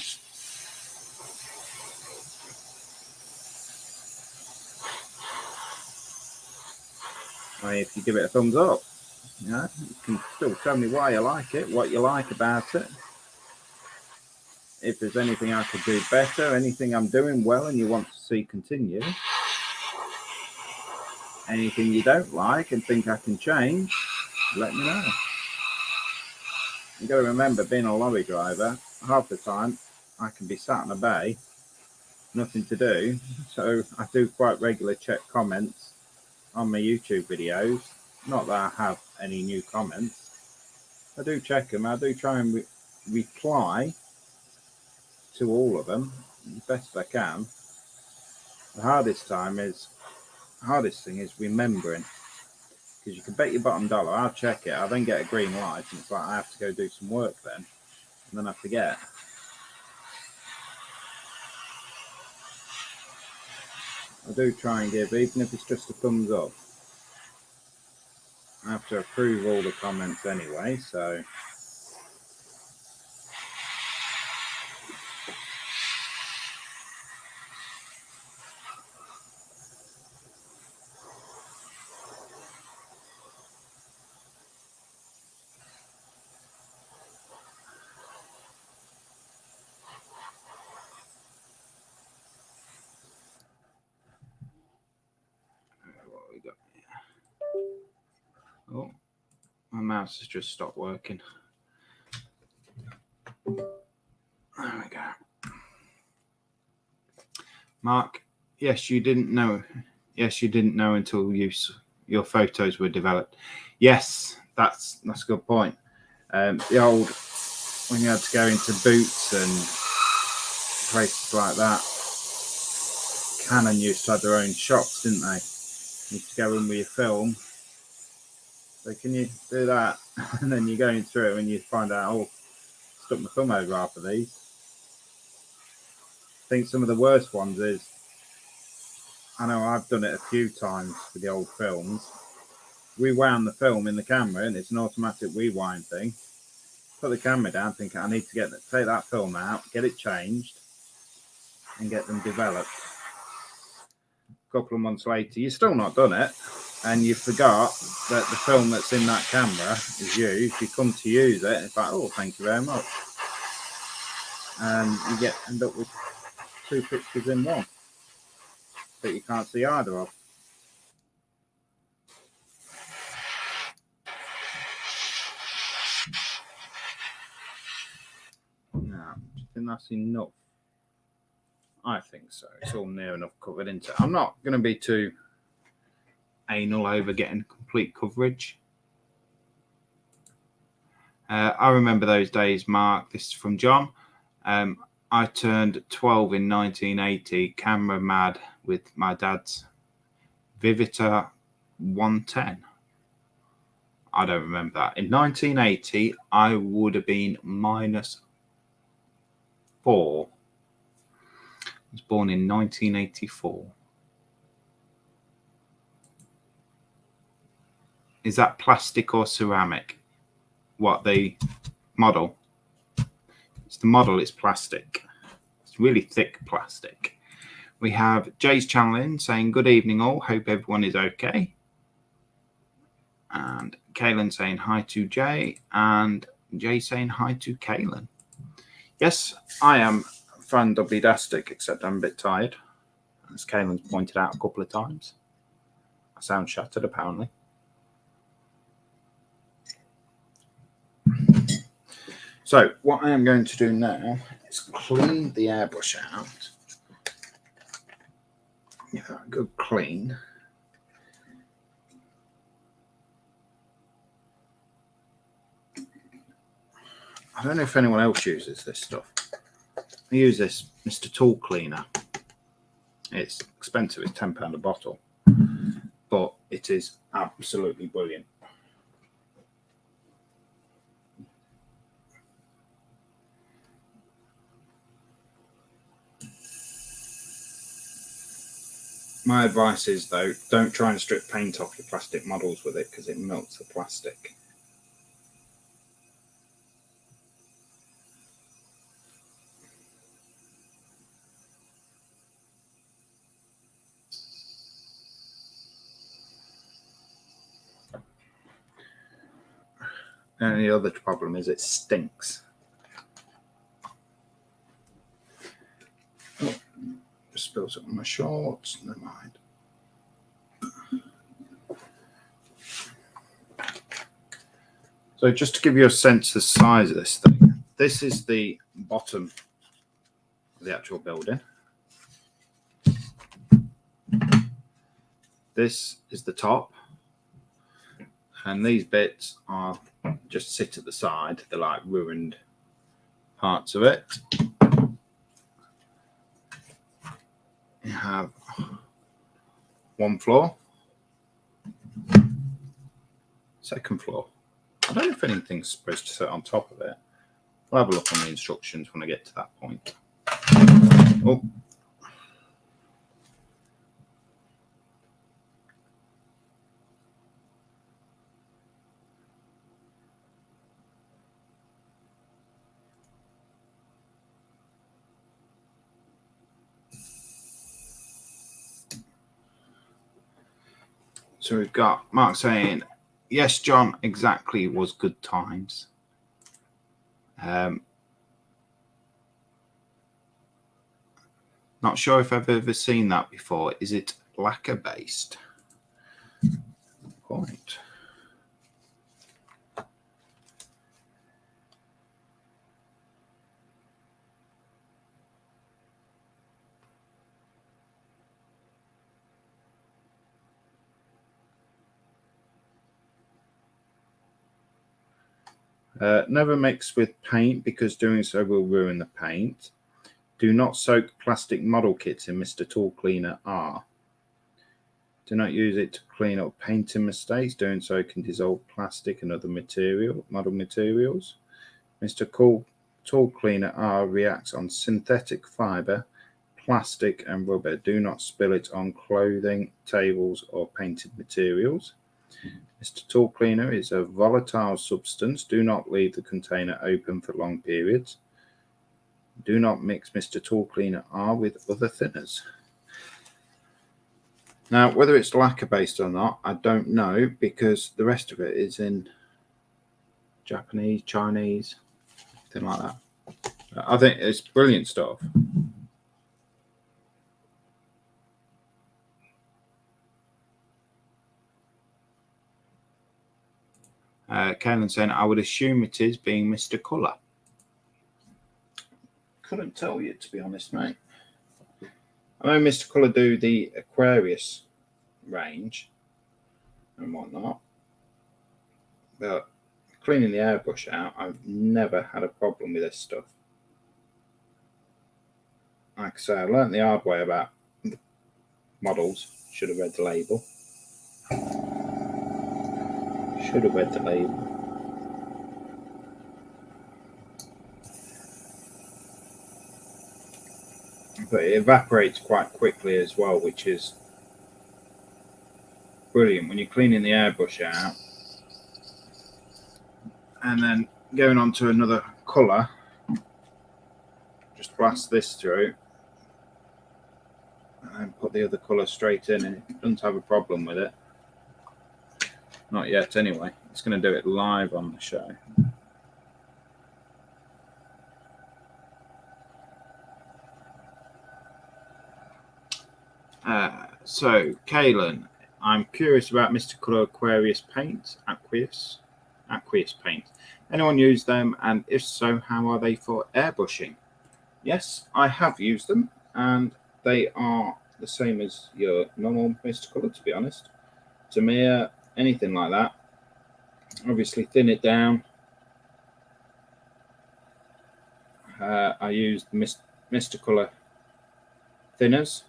If you give it a thumbs up, you can still tell me why you like it, what you like about it. If there's anything I could do better, anything I'm doing well and you want to see continue. Anything you don't like and think I can change, let me know. You've got to remember, being a lorry driver, half the time I can be sat in a bay, nothing to do. So I do quite regularly check comments on my YouTube videos. Not that I have any new comments. I do check them. I do try and reply to all of them as best I can. The hardest thing is remembering, because you can bet your bottom dollar I'll check it. I'll then get a green light, and it's like I have to go do some work then, and then I forget. I do try and give, even if it's just a thumbs up. I have to approve all the comments anyway, so. What we got here? Oh, my mouse has just stopped working. There we go. Mark, yes, you didn't know. Yes, you didn't know until your photos were developed. Yes, that's a good point. The old, when you had to go into Boots and places like that, Canon used to have their own shops, didn't they? You used to go in with your film. So can you do that? And then you're going through and you find out, oh, stuck my thumb over half of these. I think some of the worst ones is, I know I've done it a few times with the old films. Rewound the film in the camera, and it's an automatic rewind thing. Put the camera down, thinking I need to take that film out, get it changed, and get them developed. A couple of months later, you've still not done it, and you forgot that the film that's in that camera is used. You come to use it, and it's like, oh, thank you very much. And you end up with 2 pictures in one that you can't see either of. Now, do you think that's enough? I think so. It's all near enough covered, isn't it? I'm not going to be too anal over getting complete coverage. I remember those days, Mark. This is from John. I turned 12 in 1980, camera mad with my dad's Vivita 110. I don't remember that. In 1980, I would have been -4. I was born in 1984. Is that plastic or ceramic? What, the model? It's the model, it's plastic. It's really thick plastic. We have Jay's channel in saying, good evening all, hope everyone is okay. And Kaylin saying hi to Jay, and Jay saying hi to Kaylin. Yes, I am fan-doubly-dastic, except I'm a bit tired, as Kaylin's pointed out a couple of times. I sound shattered, apparently. So what I am going to do now is clean the airbrush out. Give that a good clean. I don't know if anyone else uses this stuff. I use this Mr. Tool Cleaner. It's expensive, it's £10 a bottle, but it is absolutely brilliant. My advice is, though, don't try and strip paint off your plastic models with it because it melts the plastic. And the other problem is it stinks. Oh, just spills it on my shorts. Never mind. So just to give you a sense of the size of this thing, this is the bottom of the actual building. This is the top. And these bits are just sit at the side. They're like ruined parts of it. You have one floor. Second floor. I don't know if anything's supposed to sit on top of it. I'll have a look on the instructions when I get to that point. Oh. So we've got Mark saying, yes, John, exactly, was good times. Not sure if I've ever seen that before. Is it lacquer based? Quite. Never mix with paint because doing so will ruin the paint. Do not soak plastic model kits in Mr. Tool Cleaner R. Do not use it to clean up painting mistakes. Doing so can dissolve plastic and other model materials. Mr. Tool Cleaner R reacts on synthetic fiber, plastic and rubber. Do not spill it on clothing, tables or painted materials. Mr. Tool Cleaner is a volatile substance. Do not leave the container open for long periods. Do not mix Mr. Tool Cleaner R with other thinners. Now, whether it's lacquer based or not, I don't know, because the rest of it is in Japanese, Chinese, thing like that. I think it's brilliant stuff. Kaylin saying, I would assume it is, being Mr. Colour. Couldn't tell you, to be honest, mate. I know Mr. Colour do the Aquarius range and whatnot, but cleaning the airbrush out, I've never had a problem with this stuff. Like I say, I learnt the hard way about the models. Should have read the label. Should have read the label. But it evaporates quite quickly as well, which is brilliant when you're cleaning the airbrush out and then going on to another colour. Just blast this through and put the other colour straight in, and it doesn't have a problem with it. Not yet, anyway. It's going to do it live on the show. So, Kaylin, I'm curious about Mr. Colour Aquarius paint, Aqueous paint. Anyone use them? And if so, how are they for airbrushing? Yes, I have used them, and they are the same as your normal Mr. Colour, to be honest. Tamiya, anything like that. Obviously, thin it down. I used Mr. Colour thinners.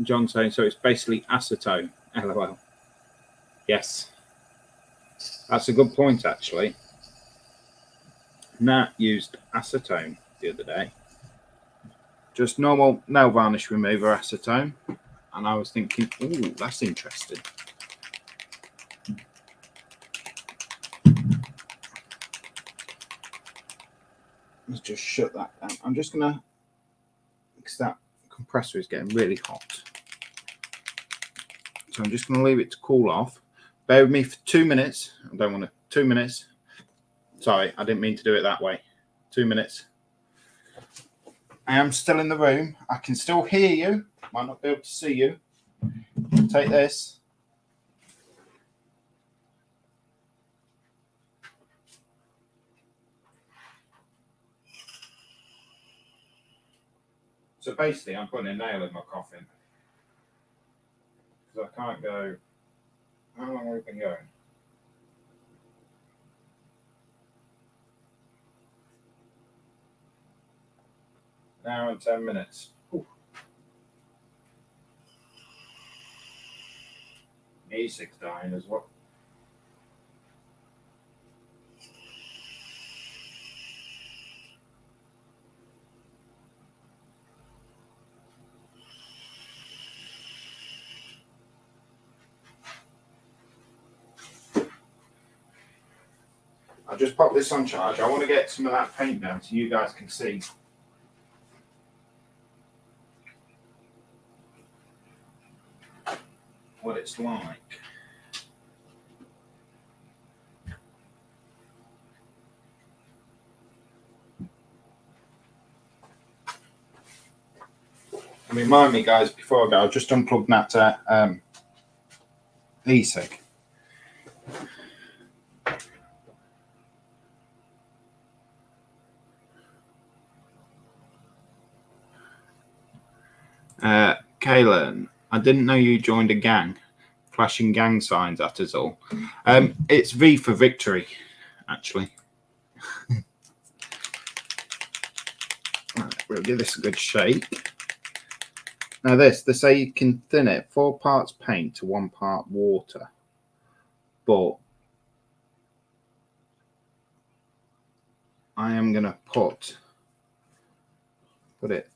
John saying, so it's basically acetone. LOL. Yes. That's a good point, actually. Nat used acetone the other day. Just normal nail varnish remover acetone. And I was thinking, ooh, that's interesting. Let's just shut that down. I'm just going to, because that compressor is getting really hot. So I'm just going to leave it to cool off. Bear with me for 2 minutes. I don't want to. 2 minutes. Sorry, I didn't mean to do it that way. 2 minutes. I am still in the room. I can still hear you. Might not be able to see you. Take this. So basically, I'm putting a nail in my coffin. Because I can't go. How long have we been going? An hour and 10 minutes. Ooh. Music's dying as well. I'll just pop this on charge. I want to get some of that paint down so you guys can see what it's like. And remind me, guys, before I go, I'll just unplug that e-cig. Kaylin, I didn't know you joined a gang. Flashing gang signs at us all. It's V for victory, actually. Right, we'll give this a good shake. Now they say you can thin it 4 parts paint to 1 part water, but I am going to put it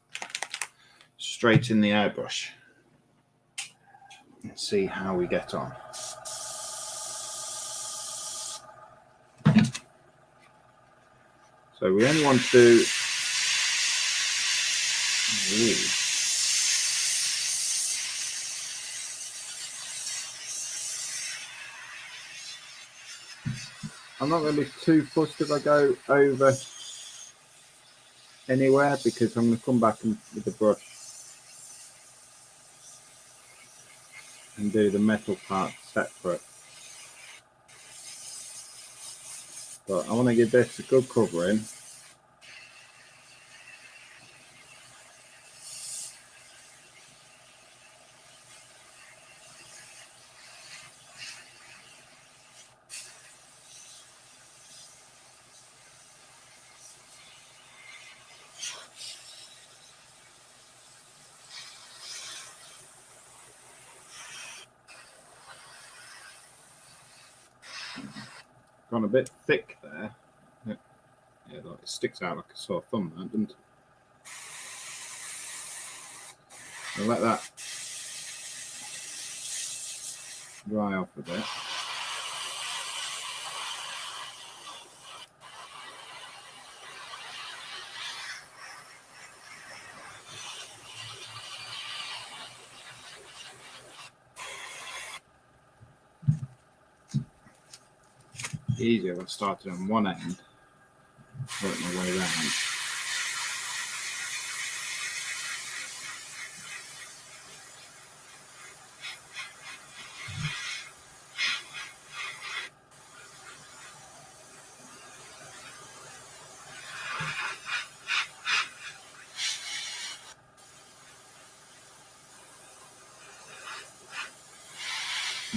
straight in the airbrush and see how we get on. So we only want to do I'm not going to be too fussed if I go over anywhere, because I'm going to come back with the brush and do the metal part separate. But I want to give this a good covering. Gone a bit thick there. Yeah, like it sticks out like a sore thumb, that doesn't it? I'll let that dry off a bit. Easier if I started on one end, work my way around.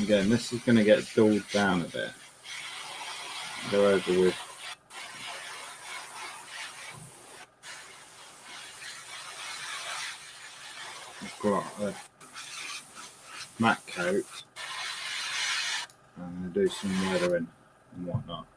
Again, this is going to get dulled down a bit. Go over with a matte coat. I'm going to do some weathering and whatnot.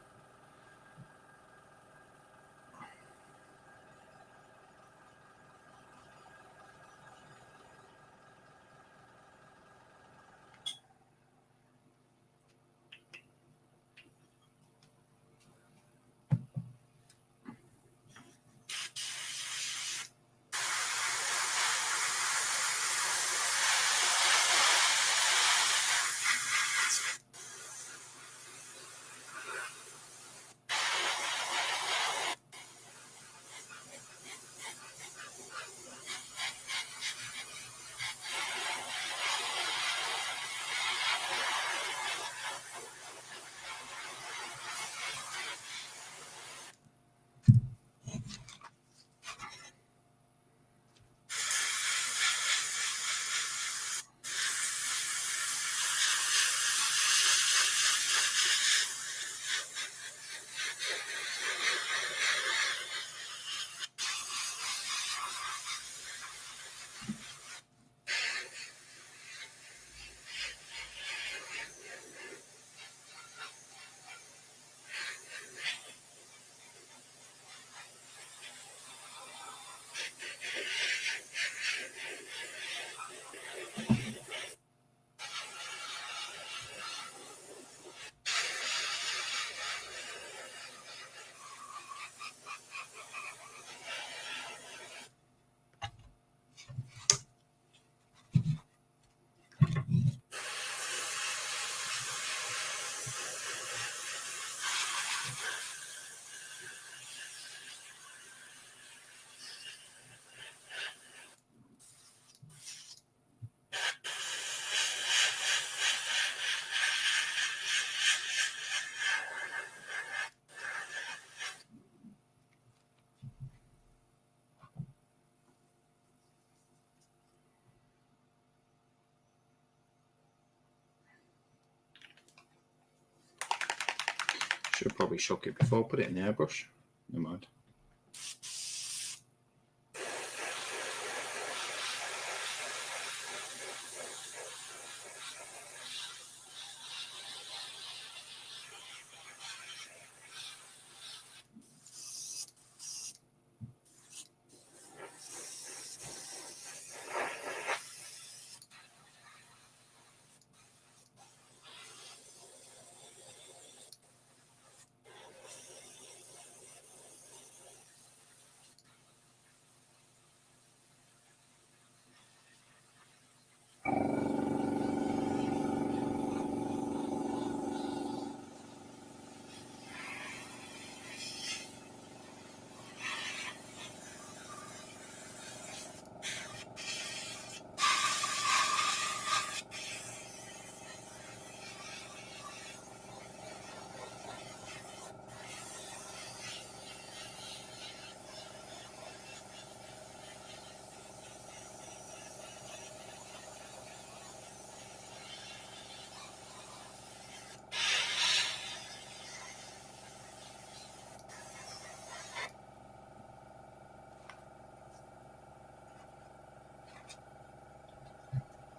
Should have probably shook it before I put it in the airbrush. Never mind.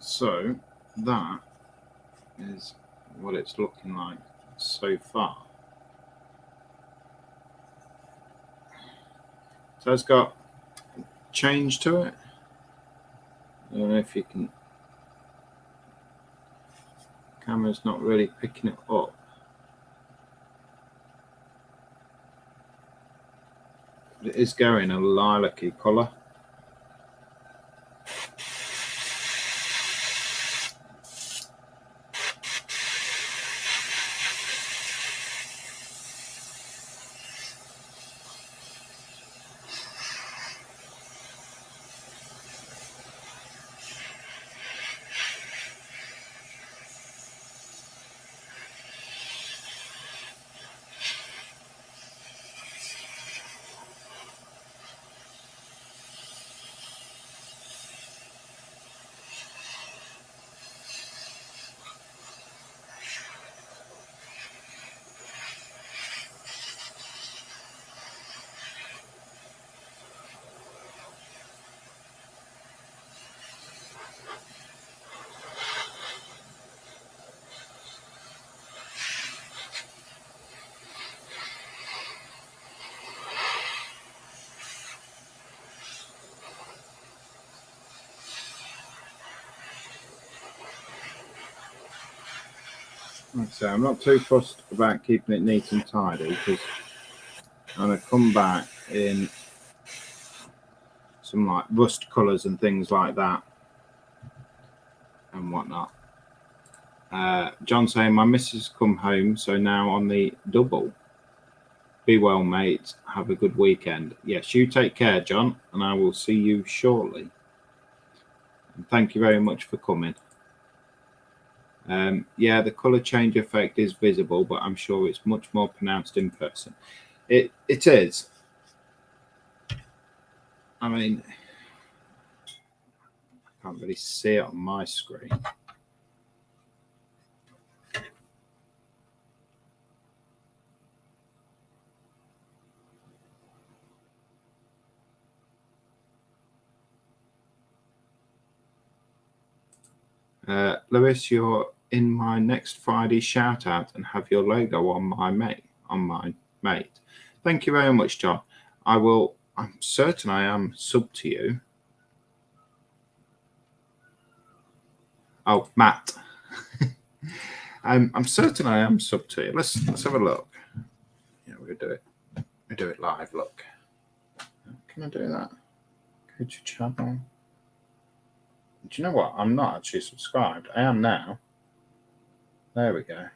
So that is what it's looking like so far. So it's got change to it. I don't know if you can. Camera's not really picking it up. It is going a lilac-y colour. Like I say, I'm not too fussed about keeping it neat and tidy because I'm going to come back in some like rust colours and things like that and whatnot. John saying, my missus come home, so now on the double. Be well, mate. Have a good weekend. Yes, you take care, John, and I will see you shortly. And thank you very much for coming. Yeah, the colour change effect is visible, but I'm sure it's much more pronounced in person. It is. I mean, I can't really see it on my screen. Lewis, you're in my next Friday shout out and have your logo on my mate. Thank you very much, John. I'm certain I am sub to you. Oh, Matt. I'm certain I am sub to you. Let's have a look. Yeah, we'll do it. We do it live. Look. Can I do that? Go to channel. Do you know what? I'm not actually subscribed. I am now. There we go.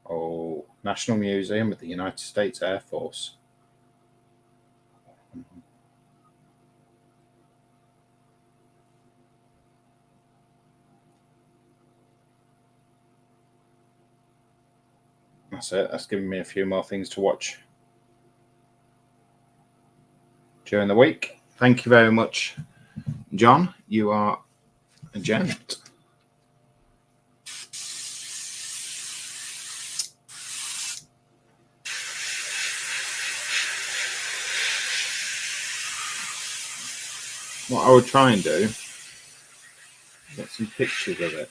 Oh, National Museum of the United States Air Force. That's it. That's giving me a few more things to watch during the week. Thank you very much, John. You are a gent. what I would try and do, get some pictures of it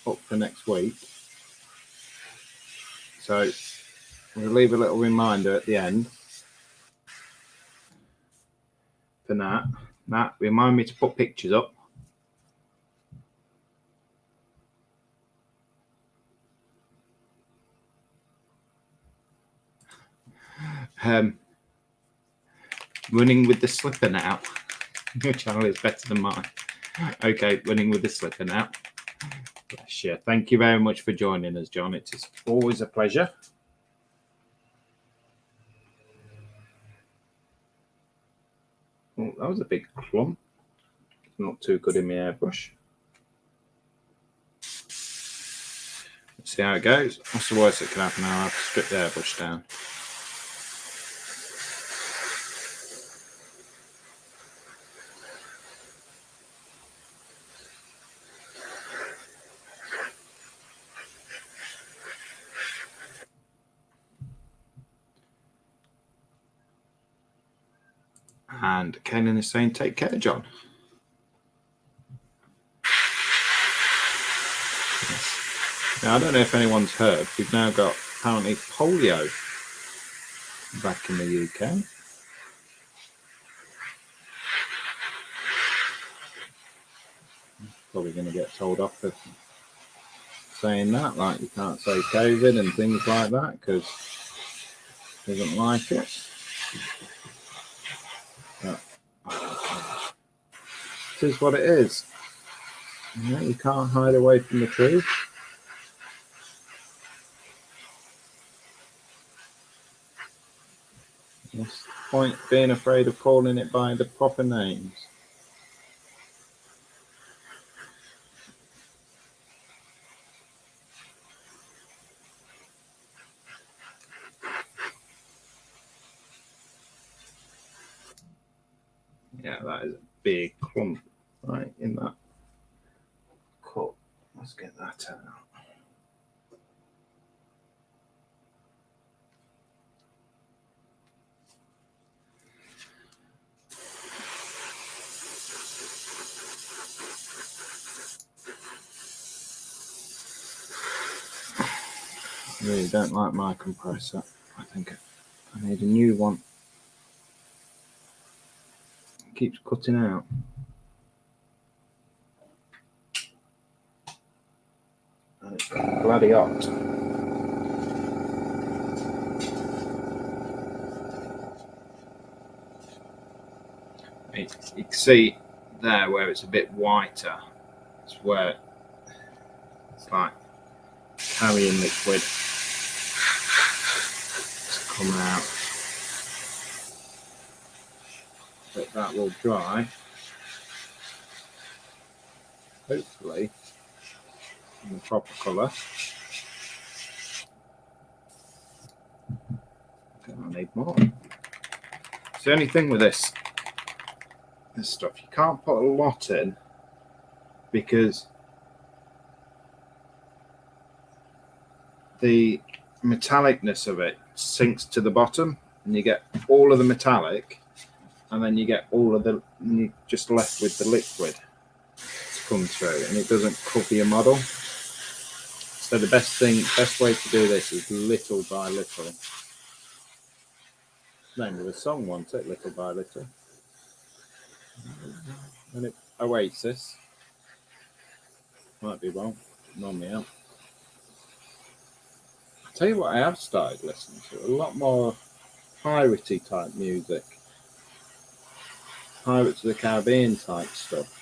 up for next week. So we'll leave a little reminder at the end for Nat. Nat, remind me to put pictures up. Running with the slipper now. Your channel is better than mine. Okay, running with the slipper now. Bless you. Thank you very much for joining us, John. It is always a pleasure. Oh, that was a big clump. Not too good in my airbrush. Let's see how it goes. What's the worst that can happen? I'll have to strip the airbrush down. And Kaylin is saying, take care, John. Yes. Now, I don't know if anyone's heard, we've now got apparently polio back in the UK. Probably going to get told off for saying that, like you can't say COVID and things like that because he doesn't like it. But it is what it is. You know, you can't hide away from the truth. What's the point being afraid of calling it by the proper names? Yeah, that is a big clump right in that cut. Let's get that out. I really don't like my compressor. I think I need a new one. It keeps cutting out. And it's bloody hot. You can see there where it's a bit whiter. It's where it's like carrying liquid. Come out, but that will dry hopefully in the proper colour. I need more. It's the only thing with this stuff, you can't put a lot in because the metallicness of it sinks to the bottom and you get all of the metallic and then you get all of the, and you're just left with the liquid to come through and it doesn't cover your model. So the best way to do this is little by little. Name of the song, won't it? Little by little. And it, Oasis. Might be wrong. Not me out. I'll tell you what I have started listening to. A lot more piratey type music. Pirates of the Caribbean type stuff.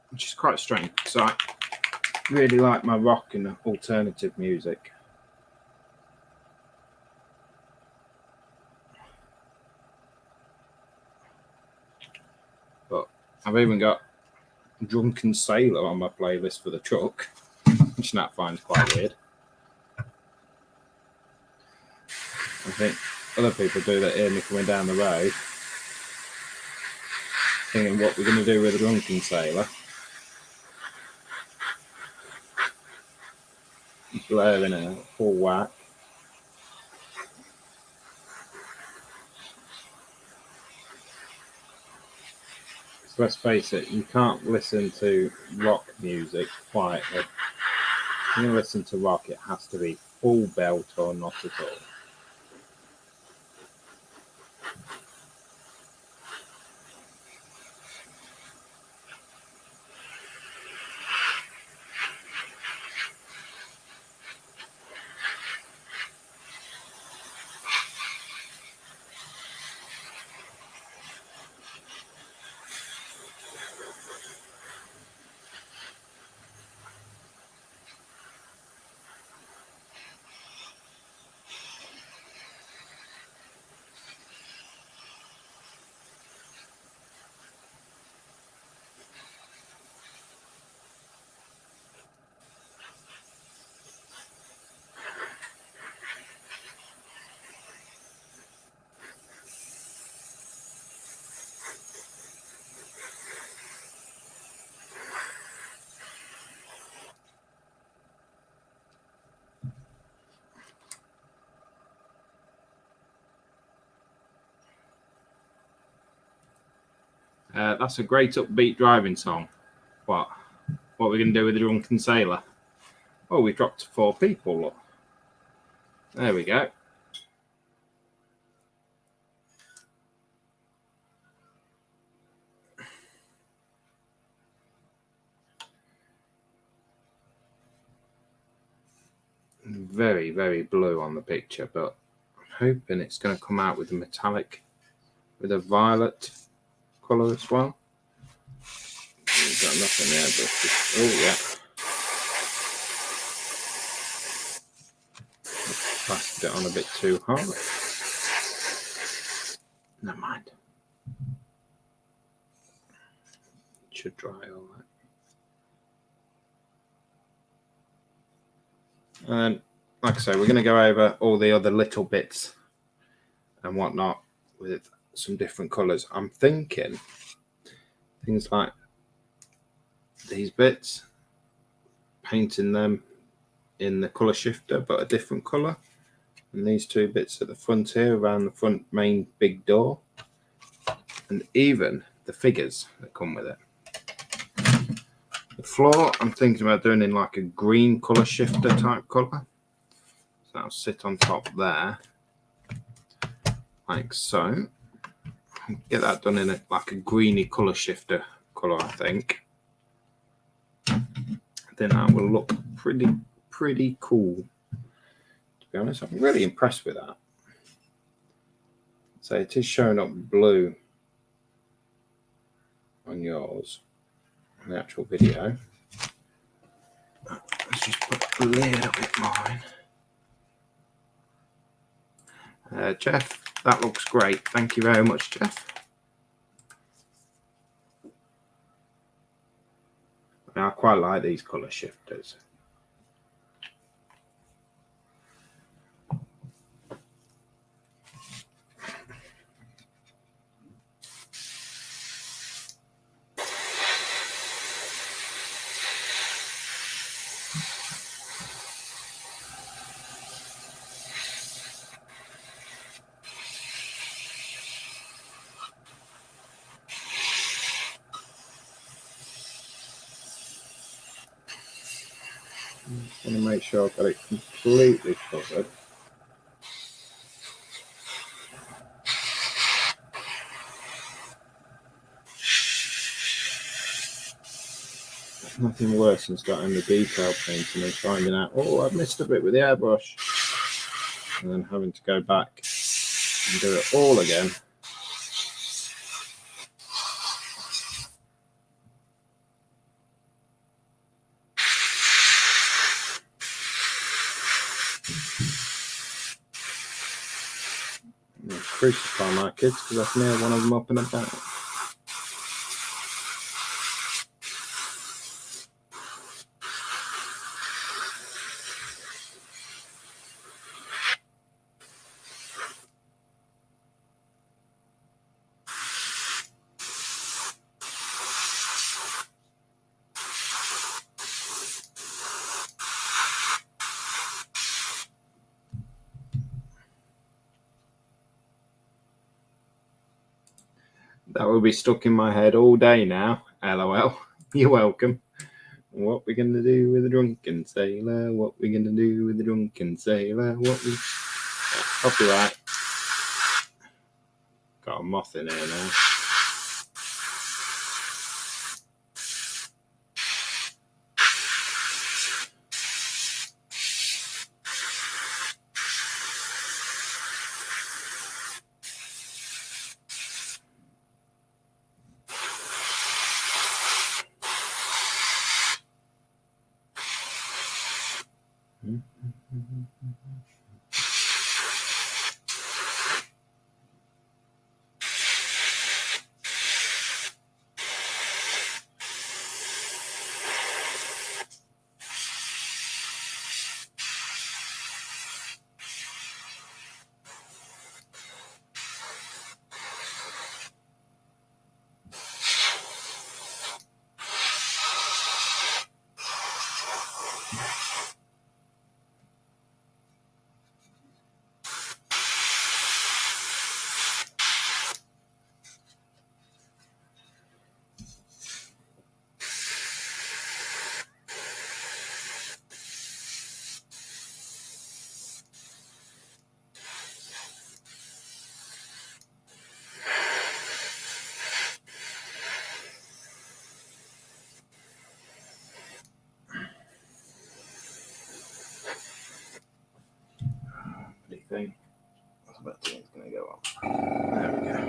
Which is quite strange because I really like my rock and alternative music. But I've even got Drunken Sailor on my playlist for the truck. which Nat finds quite weird. I think other people do that hear me coming down the road, thinking what we're going to do with a drunken sailor. Blaring a full whack. So let's face it, you can't listen to rock music quietly. If you're going to listen to rock, it has to be full belt or not at all. That's a great upbeat driving song. What are we going to do with the drunken sailor? Oh, we dropped 4 people. Look. There we go. Very, very blue on the picture, but I'm hoping it's going to come out with a metallic, with a violet colour as well. We've got nothing there, but oh yeah. Plastered it on a bit too hard. Never mind. It should dry all right. And like I say, we're going to go over all the other little bits and whatnot with some different colours. I'm thinking things like these bits, painting them in the colour shifter, but a different colour. And these 2 bits at the front here, around the front main big door. And even the figures that come with it. The floor, I'm thinking about doing in like a green colour shifter type colour. So that'll sit on top there, like so. Get that done in like a greeny colour shifter colour, I think. Then that will look pretty cool. To be honest, I'm really impressed with that. So it is showing up blue on yours. The actual video. Let's just put a little bit mine. Jeff, that looks great. Thank you very much, Jeff. I quite like these colour shifters. I'm going to make sure I've got it completely covered. There's nothing worse than starting the detail painting and finding out, oh, I've missed a bit with the airbrush. And then having to go back and do it all again. Crucify my kids because I've nailed one of them up and about. That will be stuck in my head all day now. LOL. You're welcome. What we gonna do with a drunken sailor? What we gonna do with a drunken sailor? What we... Copyright. Got a moth in here now. Thing. I bet it's going to go up. There we go.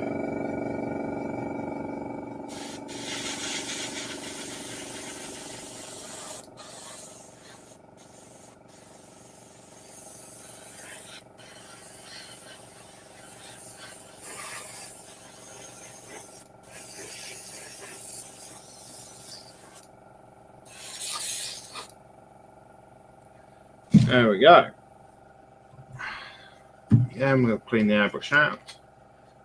There we go. Yeah, I'm going to clean the airbrush out.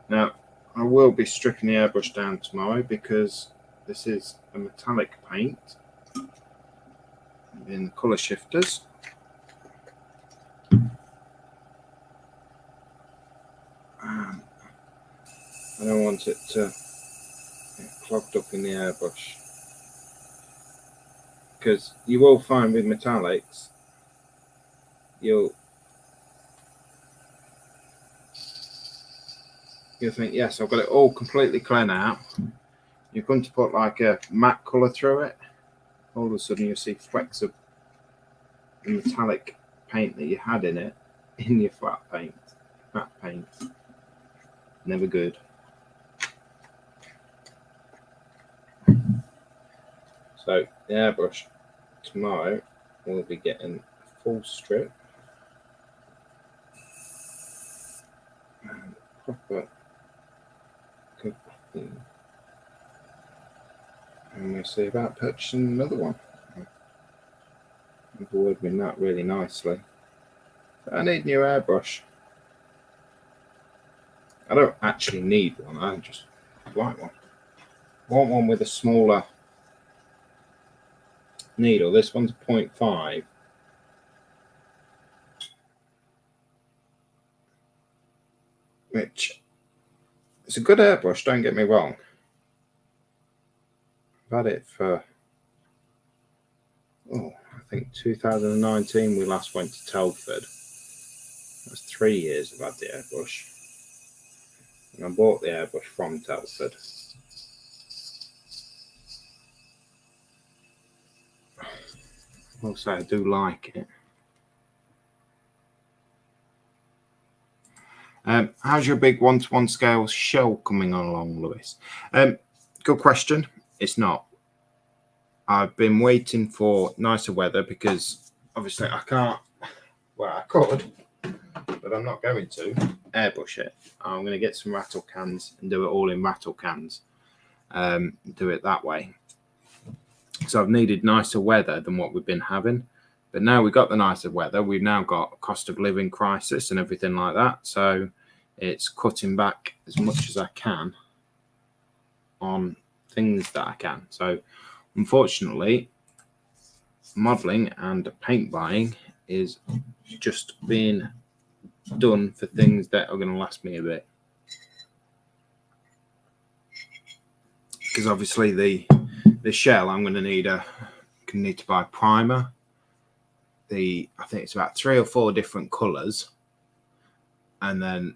Now, I will be stripping the airbrush down tomorrow because this is a metallic paint in colour shifters. I don't want it to get clogged up in the airbrush, because you will find with metallics, you'll think, yes, I've got it all completely clean out. You're going to put like a matte colour through it. All of a sudden you'll see flecks of the metallic paint that you had in it in your flat paint. Never good. So the airbrush tomorrow will be getting a full strip and proper good clean. And we'll see about purchasing another one. I'm avoiding that really nicely. But I need a new airbrush. I don't actually need one, I just like one. I want one with a smaller needle. This one's 0.5. Which is a good airbrush, don't get me wrong. I've had it for, I think 2019 we last went to Telford. That's 3 years I've had the airbrush. And I bought the airbrush from Telford. Also, I do like it. How's your big 1:1 scale shell coming along, Lewis? Good question. It's not. I've been waiting for nicer weather because obviously I can't, well, I could, but I'm not going to airbrush it. I'm going to get some rattle cans and do it all in rattle cans. Do it that way. So I've needed nicer weather than what we've been having. But now we've got the nicer weather. We've now got a cost of living crisis and everything like that. So it's cutting back as much as I can on things that I can. So unfortunately, modelling and paint buying is just being done for things that are going to last me a bit. because obviously the shell I'm going to need to buy primer. I think it's about 3 or 4 different colours, and then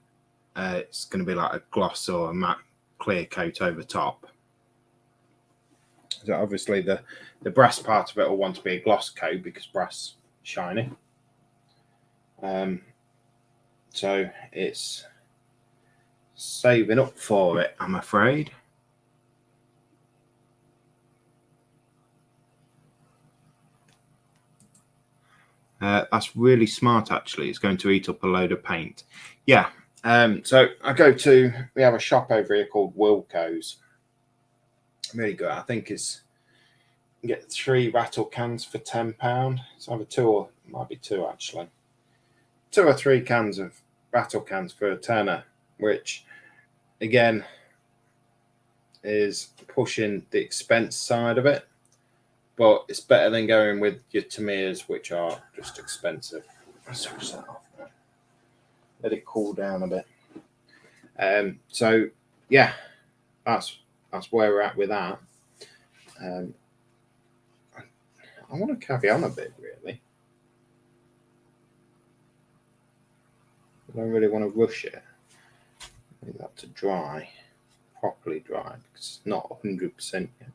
it's going to be like a gloss or a matte clear coat over top. So obviously the brass part of it will want to be a gloss coat because brass is shiny. So it's saving up for it, I'm afraid. That's really smart, actually. It's going to eat up a load of paint. Yeah. So we have a shop over here called Wilco's. Really good. I think you get 3 rattle cans for £10. It's either 2 or might be 2 actually. 2 or 3 cans of rattle cans for a tenner, which again is pushing the expense side of it. But it's better than going with your Tamiya's, which are just expensive. I'll switch that off now. Let it cool down a bit. So yeah, that's where we're at with that. I want to carry on a bit, really. I don't really want to rush it. I need that to dry, properly dry, because it's not 100% yet.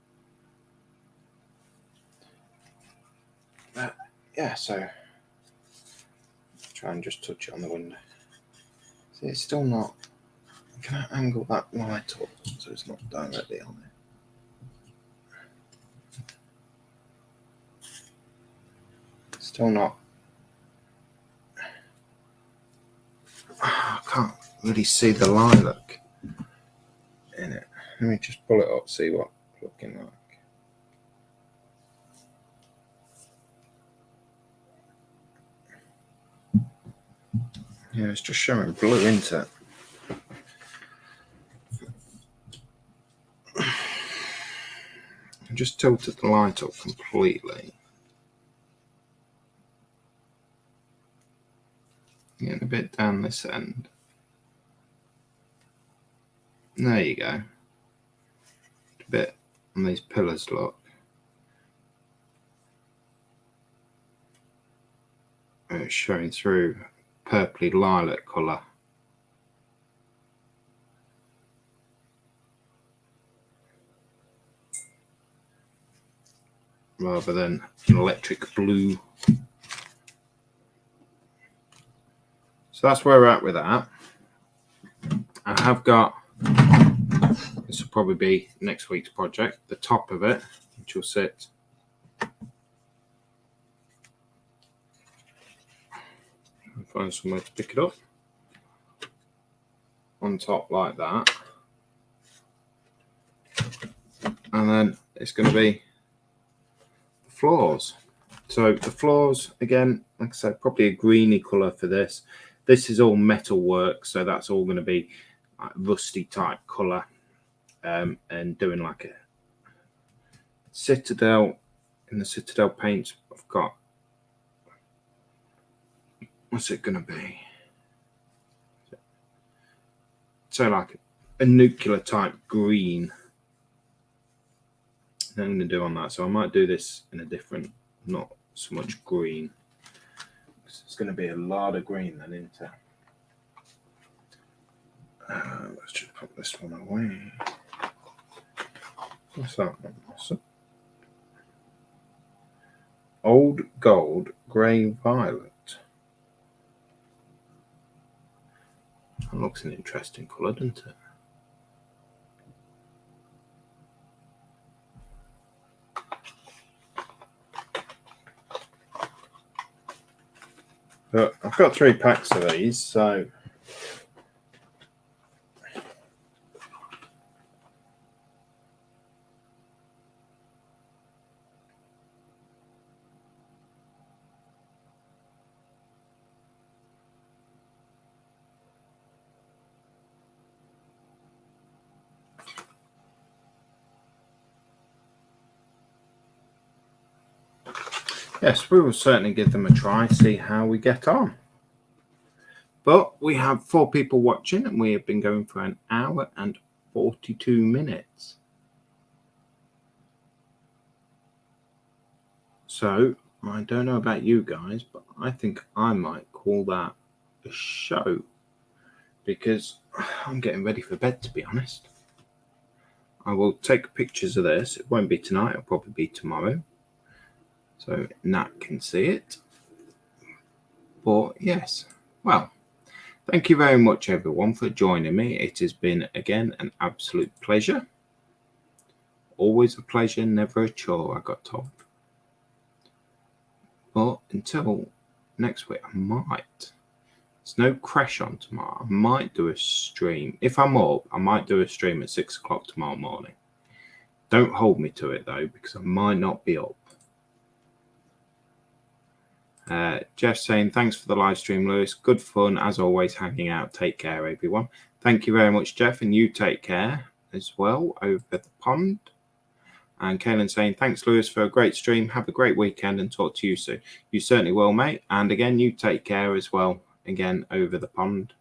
Yeah, so try and just touch it on the window. See, it's still not. Can I angle that light up so it's not directly on it? Still not. I can't really see the lilac in it. Let me just pull it up, see what it's looking like. Yeah, it's just showing blue, isn't it? I just tilted the light up completely. Getting a bit down this end. There you go. A bit on these pillars, look. It's showing through purpley lilac colour. Rather than an electric blue. So that's where we're at with that. I have got, this will probably be next week's project, the top of it, which will sit find somewhere to pick it up on top like that, and then it's going to be the floors. So the floors, again, like I said, probably a greeny colour for this. This is all metal work, so that's all going to be like rusty type colour, and doing like a Citadel. In the Citadel paints, I've got, what's it going to be? So like a nuclear type green. I'm going to do on that. So I might do this in a different, not so much green. It's going to be a lot of green then, isn't it? Let's just put this one away. What's that one? Old gold, grey violet. That looks an interesting colour, doesn't it? But I've got 3 packs of these, so yes, we will certainly give them a try, see how we get on. But we have 4 people watching, and we have been going for 1 hour and 42 minutes. So I don't know about you guys, but I think I might call that a show, because I'm getting ready for bed, to be honest. I will take pictures of this. It won't be tonight, it'll probably be tomorrow, so Nat can see it. But yes, well, thank you very much everyone for joining me. It has been again an absolute pleasure. Always a pleasure, never a chore, I got told. But until next week, I might. There's no crash on tomorrow. I might do a stream. If I'm up, I might do a stream at 6 o'clock tomorrow morning. Don't hold me to it though, because I might not be up. Jeff saying, thanks for the live stream, Lewis. Good fun, as always, hanging out. Take care, everyone. Thank you very much, Jeff, and you take care as well over the pond. And Kaylin saying, thanks, Lewis, for a great stream. Have a great weekend and talk to you soon. You certainly will, mate. And again, you take care as well, again, over the pond.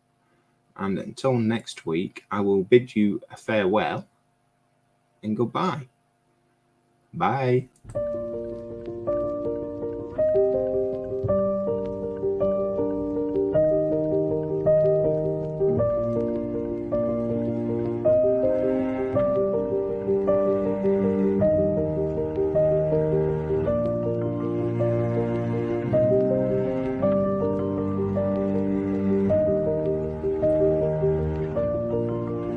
And until next week, I will bid you a farewell and goodbye. Bye.